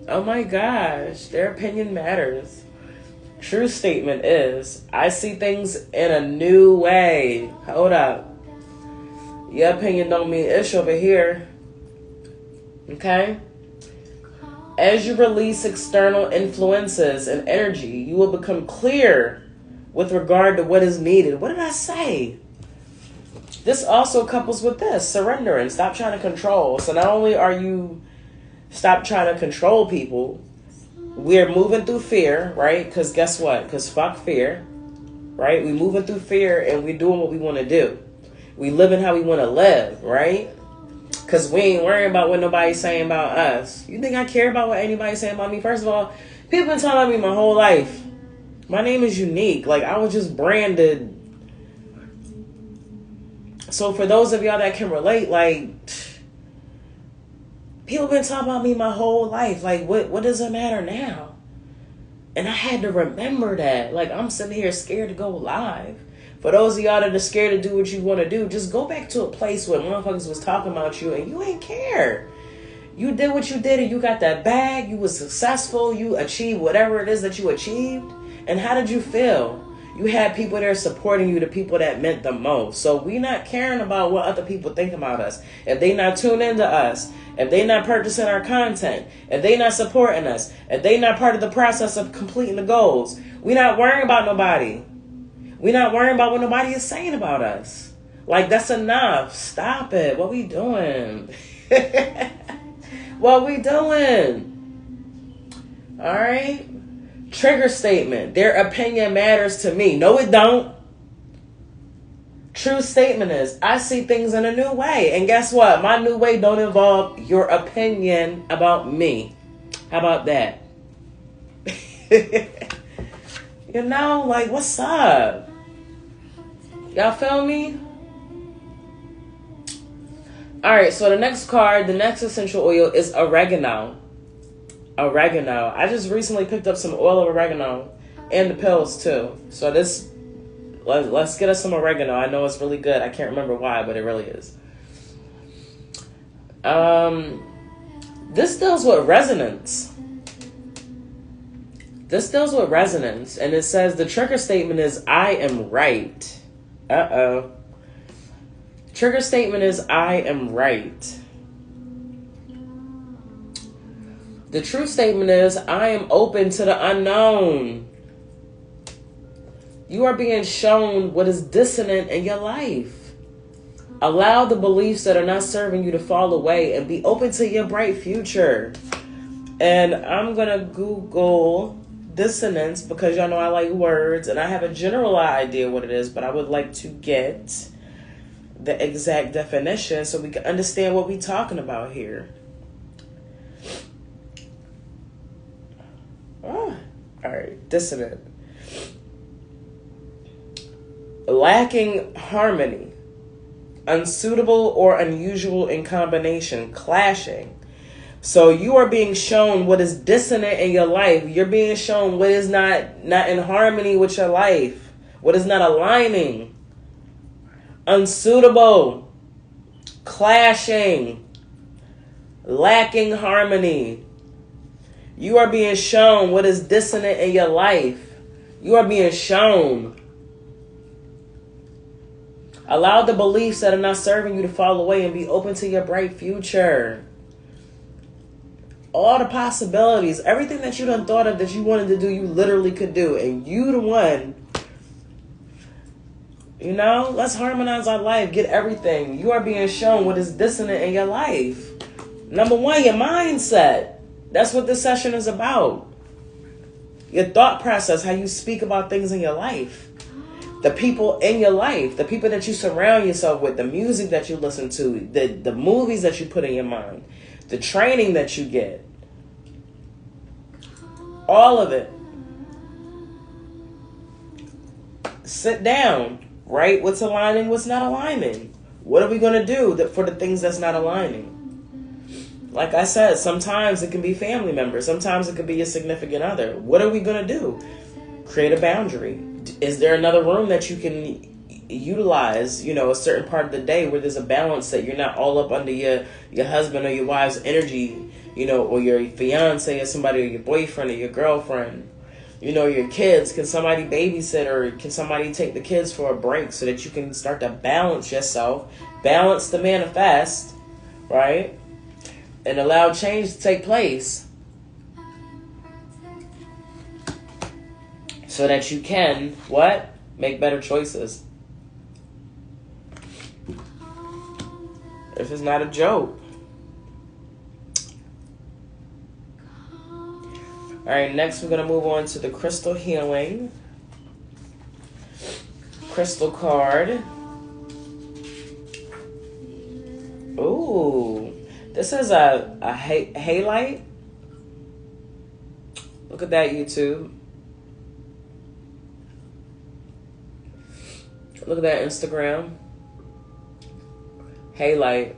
Oh my gosh, their opinion matters. True statement is, I see things in a new way. Hold up. Your opinion don't mean ish over here. Okay? As you release external influences and energy, you will become clear with regard to what is needed. What did I say? This also couples with this, surrendering. Stop trying to control. So not only are you stop trying to control people, we're moving through fear, right? Because guess what? Because fuck fear, right? We moving through fear and we doing what we want to do. We living how we want to live, right? Because we ain't worrying about what nobody's saying about us. You think I care about what anybody's saying about me? First of all, people been talking about me my whole life. My name is unique. Like, I was just branded. So for those of y'all that can relate, like, people been talking about me my whole life. Like, what does it matter now? And I had to remember that. Like, I'm sitting here scared to go live. For those of y'all that are scared to do what you want to do, just go back to a place where motherfuckers was talking about you and you ain't care. You did what you did and you got that bag. You was successful. You achieved whatever it is that you achieved. And how did you feel? You had people there supporting you, the people that meant the most. So we not caring about what other people think about us. If they not tune into us, if they not purchasing our content, if they not supporting us, if they not part of the process of completing the goals, we not worrying about nobody. We not worrying about what nobody is saying about us. Like, that's enough. Stop it. What we doing? What we doing? All right? Trigger statement. Their opinion matters to me. No, it don't. True statement is, I see things in a new way. And guess what? My new way don't involve your opinion about me. How about that? You know, like, what's up? Y'all feel me? Alright, so the next card, the next essential oil is oregano. Oregano. I just recently picked up some oil of oregano and the pills too. So let's get us some oregano. I know it's really good. I can't remember why, but it really is. This deals with resonance. This deals with resonance, and it says the trigger statement is I am right. Trigger statement is I am right. The true statement is I am open to the unknown. You are being shown what is dissonant in your life. Allow the beliefs that are not serving you to fall away and be open to your bright future. And I'm going to Google dissonance because y'all know I like words and I have a general idea what it is, but I would like to get the exact definition so we can understand what we're talking about here. All right, dissonant. Lacking harmony, unsuitable or unusual in combination, clashing. So you are being shown what is dissonant in your life. You're being shown what is not in harmony with your life, what is not aligning. Unsuitable, clashing, lacking harmony. You are being shown what is dissonant in your life. You are being shown. Allow the beliefs that are not serving you to fall away and be open to your bright future. All the possibilities, everything that you done thought of that you wanted to do, you literally could do. And you the one. You know, let's harmonize our life. Get everything. You are being shown what is dissonant in your life. Number one, your mindset. That's what this session is about. Your thought process, how you speak about things in your life. The people in your life, the people that you surround yourself with, the music that you listen to, the movies that you put in your mind, the training that you get. All of it. Sit down. Right? What's aligning? What's not aligning? What are we going to do for the things that's not aligning? Like I said, sometimes it can be family members. Sometimes it could be your significant other. What are we going to do? Create a boundary. Is there another room that you can utilize, you know, a certain part of the day where there's a balance that you're not all up under your husband or your wife's energy, you know, or your fiance or somebody or your boyfriend or your girlfriend? You know, your kids, can somebody babysit or can somebody take the kids for a break so that you can start to balance yourself, balance the manifest, right? And allow change to take place so that you can, what? Make better choices. This is not a joke. All right, next we're going to move on to the crystal healing. Crystal card. Ooh, this is a halite. Look at that, YouTube. Look at that, Instagram. Halite.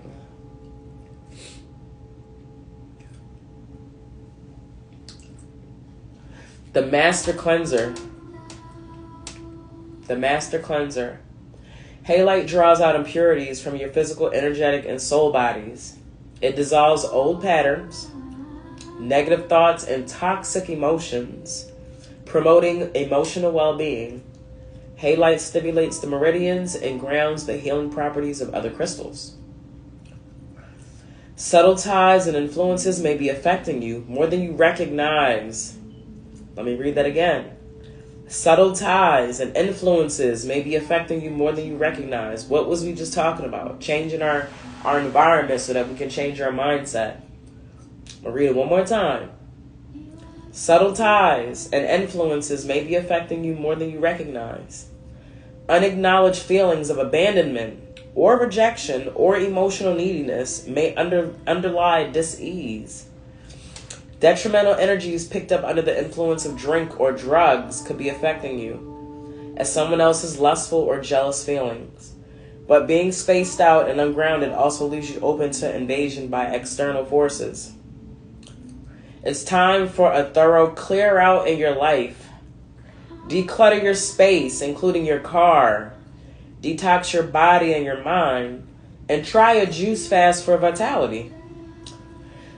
The Master Cleanser. The Master Cleanser. Halite draws out impurities from your physical, energetic, and soul bodies. It dissolves old patterns, negative thoughts, and toxic emotions, promoting emotional well-being. Halite stimulates the meridians and grounds the healing properties of other crystals. Subtle ties and influences may be affecting you more than you recognize. Let me read that again. Subtle ties and influences may be affecting you more than you recognize. What was we just talking about? Changing our environment so that we can change our mindset. I'll read it one more time. Subtle ties and influences may be affecting you more than you recognize. Unacknowledged feelings of abandonment or rejection or emotional neediness may underlie dis-ease. Detrimental energies picked up under the influence of drink or drugs could be affecting you, as someone else's lustful or jealous feelings. But being spaced out and ungrounded also leaves you open to invasion by external forces. It's time for a thorough clear out in your life. Declutter your space, including your car. Detox your body and your mind. And try a juice fast for vitality.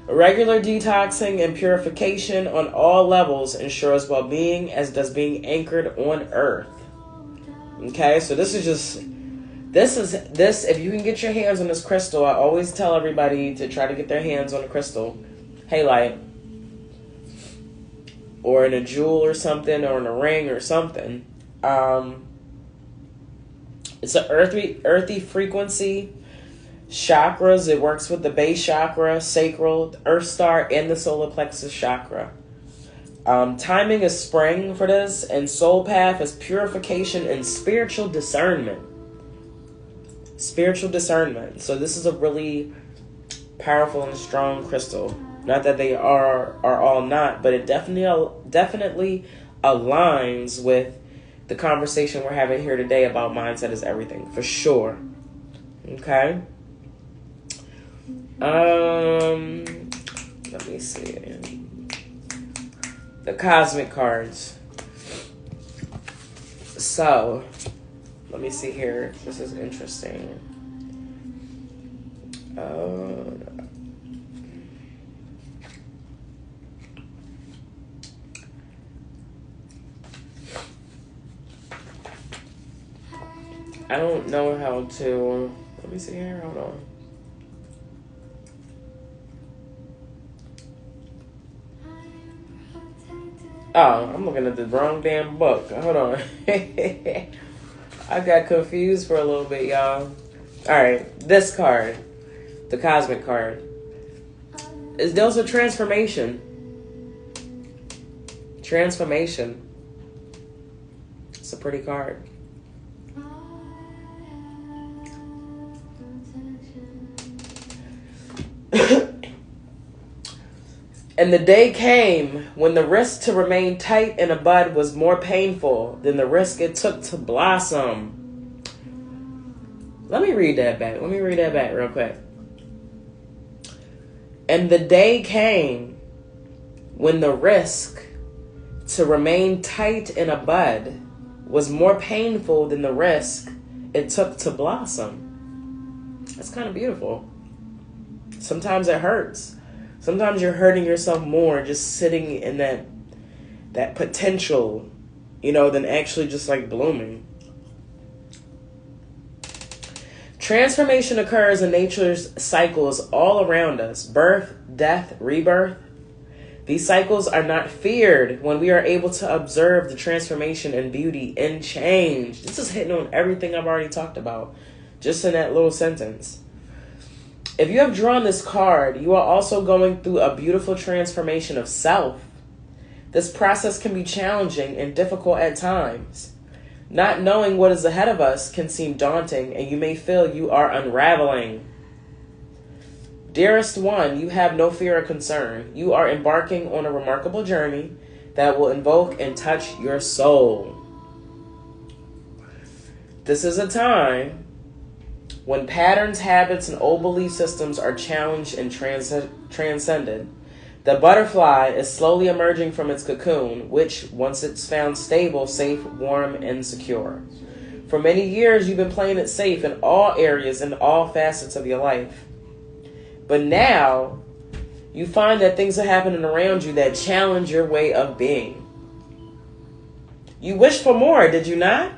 Regular detoxing and purification on all levels ensures well-being, as does being anchored on earth. Okay, so this, if you can get your hands on this crystal, I always tell everybody to try to get their hands on a crystal, halite, or in a jewel or something, or in a ring or something. It's an earthy frequency. Chakras, it works with the base chakra, sacral, the earth star, and the solar plexus chakra. Timing is spring for this, and soul path is purification and spiritual discernment. Spiritual discernment. So this is a really powerful and strong crystal. Not that they are all not, but it definitely aligns with the conversation we're having here today about mindset is everything, for sure. Okay. Let me see. The cosmic cards. So, let me see here. This is interesting. I don't know how to. Let me see here. Hold on. Oh, I'm looking at the wrong damn book. Hold on. I got confused for a little bit, y'all. Alright, this card. The cosmic card. It deals with transformation. Transformation. It's a pretty card. And the day came when the risk to remain tight in a bud was more painful than the risk it took to blossom. Let me read that back real quick. And the day came when the risk to remain tight in a bud was more painful than the risk it took to blossom. That's kind of beautiful. Sometimes it hurts. Sometimes you're hurting yourself more just sitting in that potential, than actually just like blooming. Transformation occurs in nature's cycles all around us. Birth, death, rebirth. These cycles are not feared when we are able to observe the transformation and beauty and change. This is hitting on everything I've already talked about, just in that little sentence. If you have drawn this card, you are also going through a beautiful transformation of self. This process can be challenging and difficult at times. Not knowing what is ahead of us can seem daunting, and you may feel you are unraveling. Dearest one, you have no fear or concern. You are embarking on a remarkable journey that will invoke and touch your soul. This is a time when patterns, habits, and old belief systems are challenged and transcended. The butterfly is slowly emerging from its cocoon, which, once it's found stable, safe, warm, and secure. For many years, you've been playing it safe in all areas and all facets of your life. But now, you find that things are happening around you that challenge your way of being. You wished for more, did you not?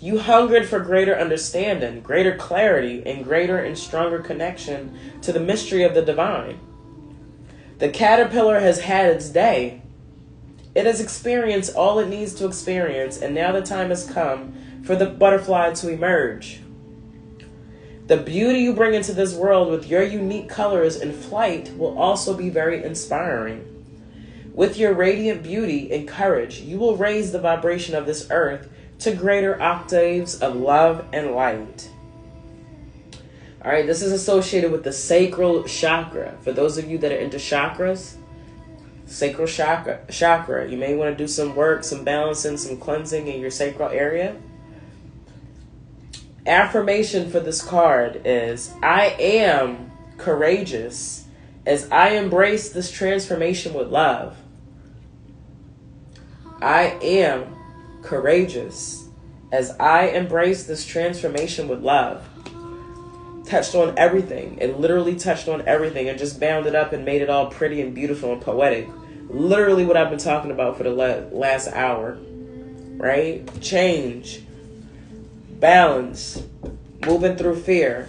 You hungered for greater understanding, greater clarity, and greater and stronger connection to the mystery of the divine. The caterpillar has had its day. It has experienced all it needs to experience, and now the time has come for the butterfly to emerge. The beauty you bring into this world with your unique colors and flight will also be very inspiring. With your radiant beauty and courage, you will raise the vibration of this earth to greater octaves of love and light. All right, this is associated with the sacral chakra. For those of you that are into chakras, sacral chakra, you may want to do some work, some balancing, some cleansing in your sacral area. Affirmation for this card is, I am courageous as I embrace this transformation with love. I am courageous as I embrace this transformation with love. Touched on everything. It literally touched on everything and just bound it up and made it all pretty and beautiful and poetic. Literally what I've been talking about for the last hour. Right? Change. Balance. Moving through fear.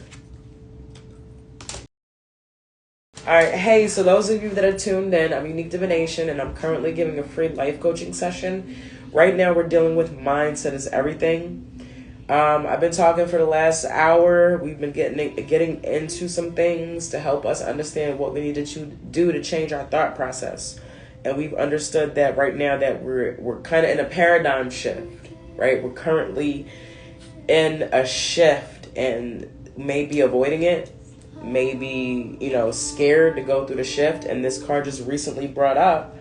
Alright, hey, so those of you that are tuned in, I'm Unique Divination, and I'm currently giving a free life coaching session. Right now we're dealing with mindset is everything. I've been talking for the last hour. We've been getting into some things to help us understand what we need to do to change our thought process. And we've understood that right now that we're kind of in a paradigm shift, right? We're currently in a shift and maybe avoiding it, maybe, scared to go through the shift. And this card just recently brought up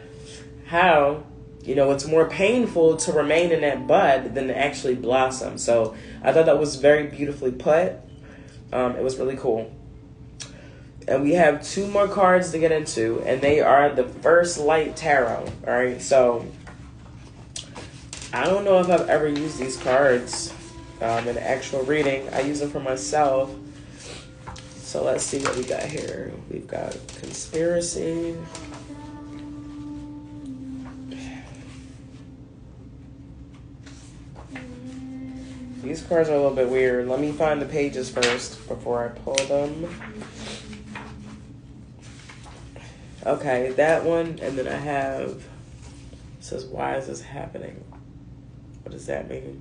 how it's more painful to remain in that bud than to actually blossom. So I thought that was very beautifully put. It was really cool. And we have 2 more cards to get into, and they are the First Light Tarot. All right, so I don't know if I've ever used these cards in actual reading. I use them for myself. So let's see what we got here. We've got Conspiracy. These cards are a little bit weird. Let me find the pages first before I pull them. Okay, that one. And then I have, it says, why is this happening? What does that mean?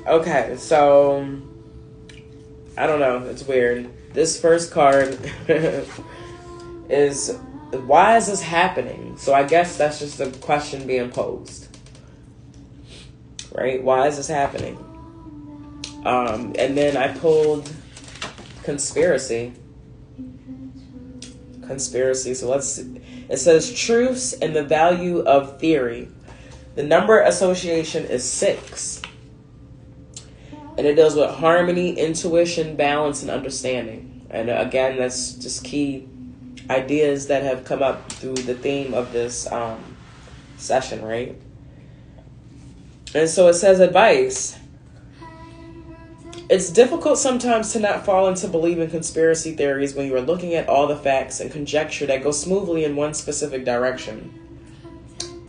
Okay, so I don't know. It's weird. This first card is, why is this happening? So I guess that's just a question being posed. Right? Why is this happening? And then I pulled Conspiracy. Conspiracy. So it says truths and the value of theory. The number association is 6. And it deals with harmony, intuition, balance, and understanding. And again, that's just key ideas that have come up through the theme of this session, right? And so it says advice. It's difficult sometimes to not fall into believing conspiracy theories when you are looking at all the facts and conjecture that go smoothly in one specific direction.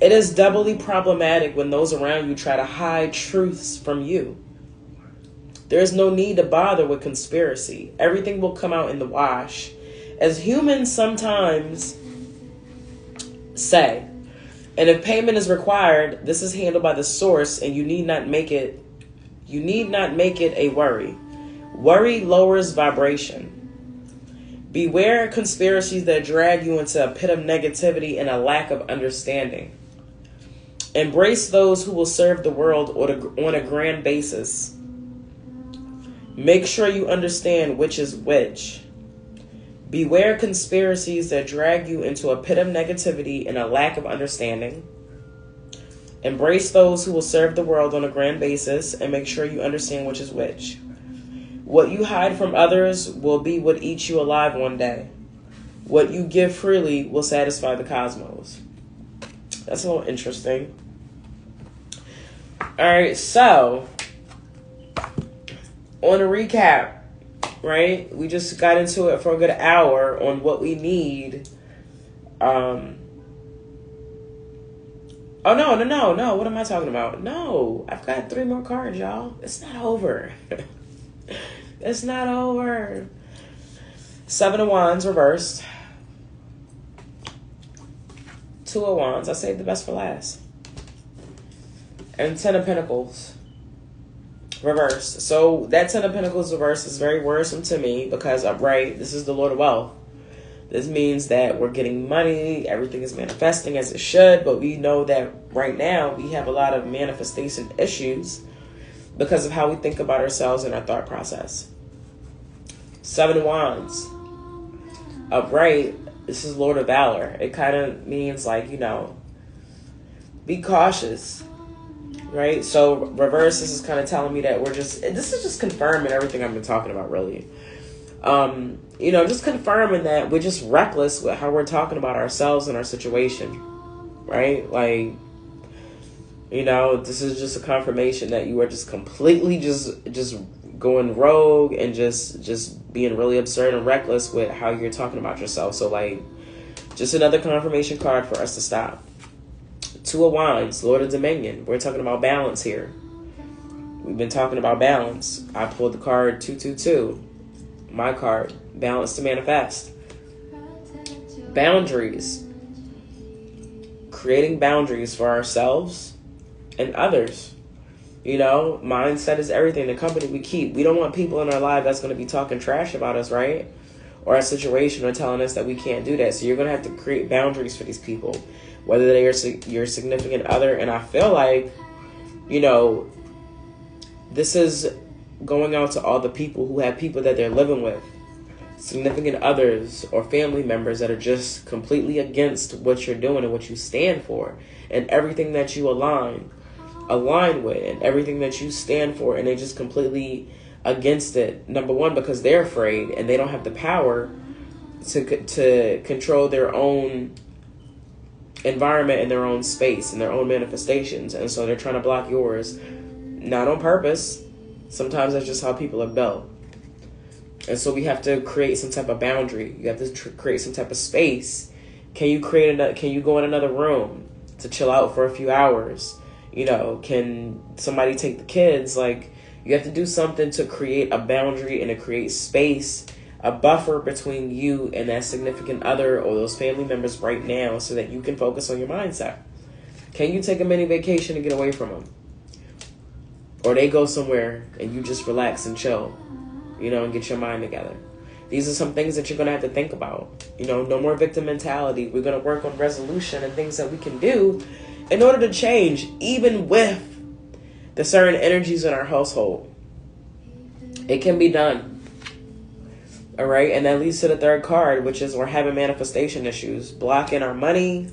It is doubly problematic when those around you try to hide truths from you. There is no need to bother with conspiracy. Everything will come out in the wash. As humans sometimes say, and if payment is required, this is handled by the source and you need not make it a worry. Worry lowers vibration. Beware conspiracies that drag you into a pit of negativity and a lack of understanding. Embrace those who will serve the world on a grand basis. Make sure you understand which is which. Beware conspiracies that drag you into a pit of negativity and a lack of understanding. Embrace those who will serve the world on a grand basis and make sure you understand which is which. What you hide from others will be what eats you alive one day. What you give freely will satisfy the cosmos. That's a little interesting. All right, so on a recap, right? We just got into it for a good hour on what we need. Oh, no. What am I talking about? No, I've got 3 more cards, y'all. It's not over. It's not over. 7 of Wands reversed. 2 of Wands. I saved the best for last. And 10 of Pentacles. reversed. So that Ten of Pentacles reversed is very worrisome to me because upright, this is the Lord of Wealth. This means that we're getting money, everything is manifesting as it should, but we know that right now we have a lot of manifestation issues because of how we think about ourselves and our thought process. Seven of Wands. Upright, this is Lord of Valor. It kind of means like, you know, be cautious, right? So reverse, this is kind of telling me that this is just confirming everything I've been talking about, really. You know, just confirming that we're just reckless with how we're talking about ourselves and our situation, right? Like, you know, this is just a confirmation that you are just completely just going rogue and just being really absurd and reckless with how you're talking about yourself. So, like, just another confirmation card for us to stop. Two of Wands, Lord of Dominion. We're talking about balance here. We've been talking about balance. I pulled the card 222. My card, balance to manifest. Boundaries. Creating boundaries for ourselves and others. You know, mindset is everything. The company we keep. We don't want people in our life that's going to be talking trash about us, right? Or a situation or telling us that we can't do that. So you're going to have to create boundaries for these people, whether they are your significant other. And I feel like, you know, this is going out to all the people who have people that they're living with, significant others or family members that are just completely against what you're doing and what you stand for and everything that you align with and everything that you stand for, and they just completely against it. Number one, because they're afraid and they don't have the power to control their own environment and their own space and their own manifestations, and so they're trying to block yours, not on purpose. Sometimes that's just how people are built. And so we have to create some type of boundary. You have to create some type of space. Can you go in another room to chill out for a few hours? You know, can somebody take the kids? Like, you have to do something to create a boundary and to create space, a buffer between you and that significant other or those family members right now so that you can focus on your mindset. Can you take a mini vacation and get away from them? Or they go somewhere and you just relax and chill, you know, and get your mind together. These are some things that you're going to have to think about. You know, no more victim mentality. We're going to work on resolution and things that we can do in order to change, even with the certain energies in our household. It can be done. All right. And that leads to the third card, which is we're having manifestation issues, blocking our money,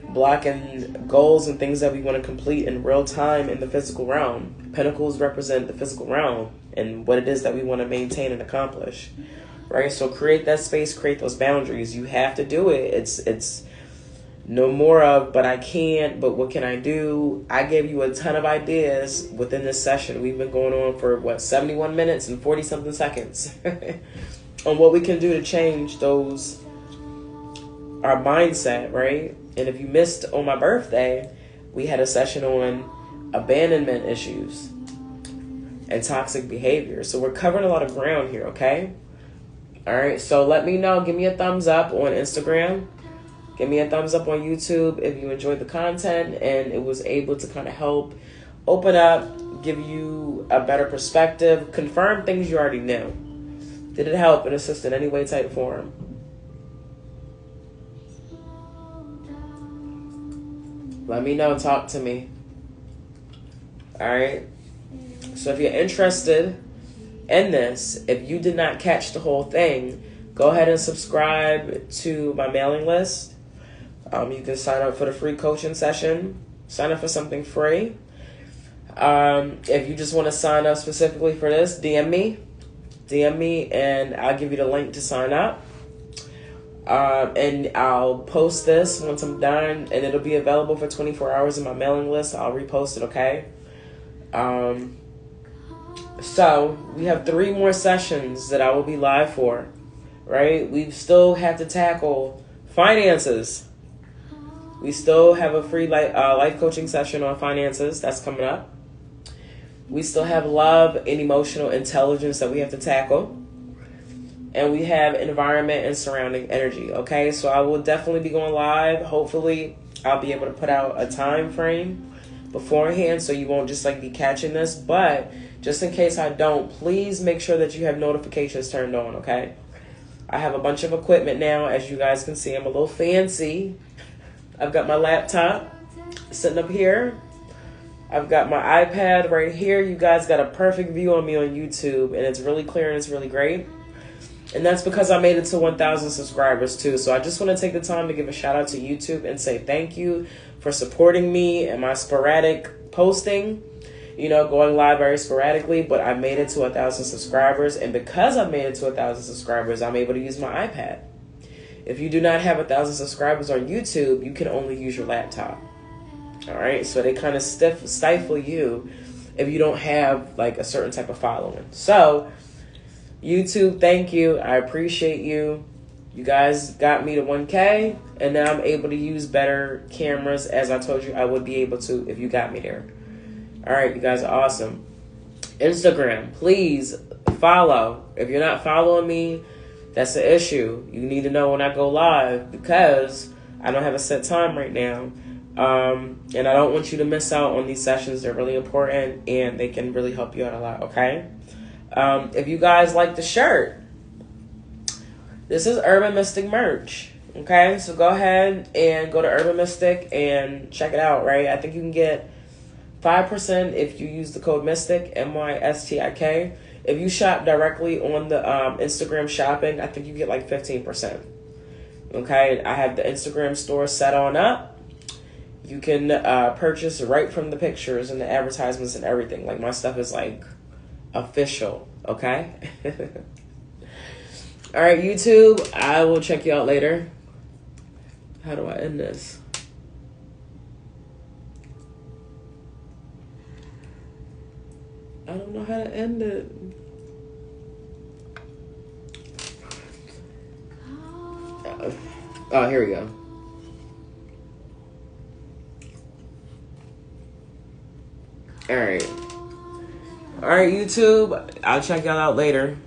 blocking goals and things that we want to complete in real time in the physical realm. Pentacles represent the physical realm and what it is that we want to maintain and accomplish, right? So create that space, create those boundaries. You have to do it. It's no more of, but I can't, but what can I do? I gave you a ton of ideas within this session. We've been going on for 71 minutes and 40 something seconds on what we can do to change our mindset, right? And if you missed on my birthday, we had a session on abandonment issues and toxic behavior. So we're covering a lot of ground here, okay? All right, so let me know. Give me a thumbs up on Instagram. Give me a thumbs up on YouTube if you enjoyed the content and it was able to kind of help open up, give you a better perspective, confirm things you already knew. Did it help and assist in any way, type, form? Let me know. Talk to me. All right. So if you're interested in this, if you did not catch the whole thing, go ahead and subscribe to my mailing list. You can sign up for the free coaching session. Sign up for something free. If you just want to sign up specifically for this, DM me, and I'll give you the link to sign up. And I'll post this once I'm done, and it'll be available for 24 hours in my mailing list. I'll repost it, okay? So we have 3 more sessions that I will be live for, right? We still have to tackle finances. We still have a free life coaching session on finances that's coming up. We still have love and emotional intelligence that we have to tackle. And we have environment and surrounding energy, okay? So I will definitely be going live. Hopefully, I'll be able to put out a time frame beforehand, so you won't just like be catching this. But just in case I don't, please make sure that you have notifications turned on, okay? I have a bunch of equipment now. As you guys can see, I'm a little fancy. I've got my laptop sitting up here. I've got my iPad right here. You guys got a perfect view on me on YouTube, and it's really clear and it's really great. And that's because I made it to 1,000 subscribers too. So I just want to take the time to give a shout out to YouTube and say thank you for supporting me and my sporadic posting. You know, going live very sporadically, but I made it to 1,000 subscribers. And because I made it to 1,000 subscribers, I'm able to use my iPad. If you do not have 1,000 subscribers on YouTube, you can only use your laptop. All right, so they kind of stifle you if you don't have like a certain type of following. So YouTube, thank you. I appreciate you. You guys got me to 1K, and now I'm able to use better cameras, as I told you I would be able to if you got me there. All right, you guys are awesome. Instagram, please follow. If you're not following me, that's the issue. You need to know when I go live, because I don't have a set time right now. And I don't want you to miss out on these sessions. They're really important, and they can really help you out a lot, okay? If you guys like the shirt, this is Urban Mystic merch, okay? So go ahead and go to Urban Mystic and check it out, right? I think you can get 5% if you use the code MYSTIK, MYSTIK. If you shop directly on the Instagram shopping, I think you get like 15%. Okay, I have the Instagram store set on up. You can purchase right from the pictures and the advertisements and everything. Like, my stuff is like official, okay? All right, YouTube, I will check you out later. How do I end this? I don't know how to end it. Oh, here we go. All right, YouTube, I'll check y'all out later.